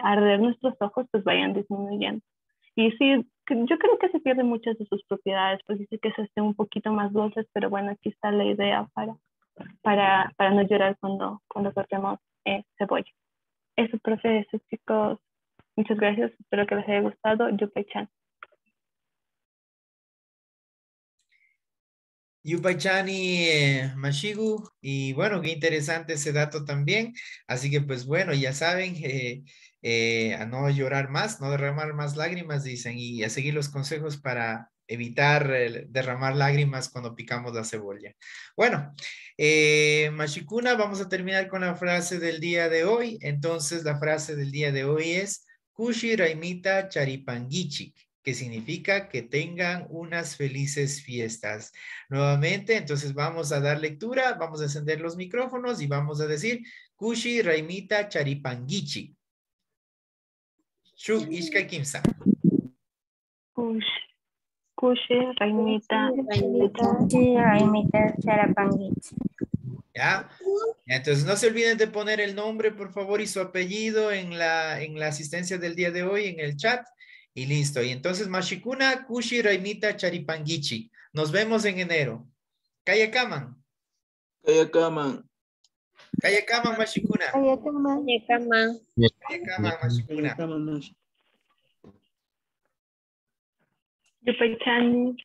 arder nuestros ojos, pues vayan disminuyendo. Y sí, yo creo que se pierden muchas de sus propiedades, pues dice que se estén un poquito más dulces, pero bueno, aquí está la idea para no llorar cuando cortemos cebolla. Eso, profe, eso, chicos. Muchas gracias, espero que les haya gustado. Yupay-chan. Yupay-chan y Mashigu, y bueno, qué interesante ese dato también, así que pues bueno, ya saben, a no llorar más, no derramar más lágrimas, dicen, y a seguir los consejos para evitar derramar lágrimas cuando picamos la cebolla. Bueno, Mashikuna, vamos a terminar con la frase del día de hoy. Entonces, la frase del día de hoy es Kushi Raimita Charipangichik, que significa que tengan unas felices fiestas. Nuevamente, entonces vamos a dar lectura, vamos a encender los micrófonos y vamos a decir Kushi Raimita Charipangichik. Shuk Ishka Kimsa. Kushi, Raimita, Sí, Raimita Charapanguich. ¿Ya? Entonces no se olviden de poner el nombre, por favor, y su apellido en la asistencia del día de hoy en el chat. Y listo. Y entonces, Mashikuna, Kushi, Raimita, Charipanguichi. Nos vemos en enero. Kayakaman. Kayakaman. Kayakaman, Mashikuna. Kayakaman. Kayakaman, Mashikuna. Yupaychani.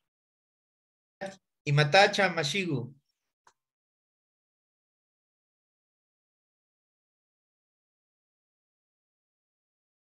Y Matacha, Mashigu.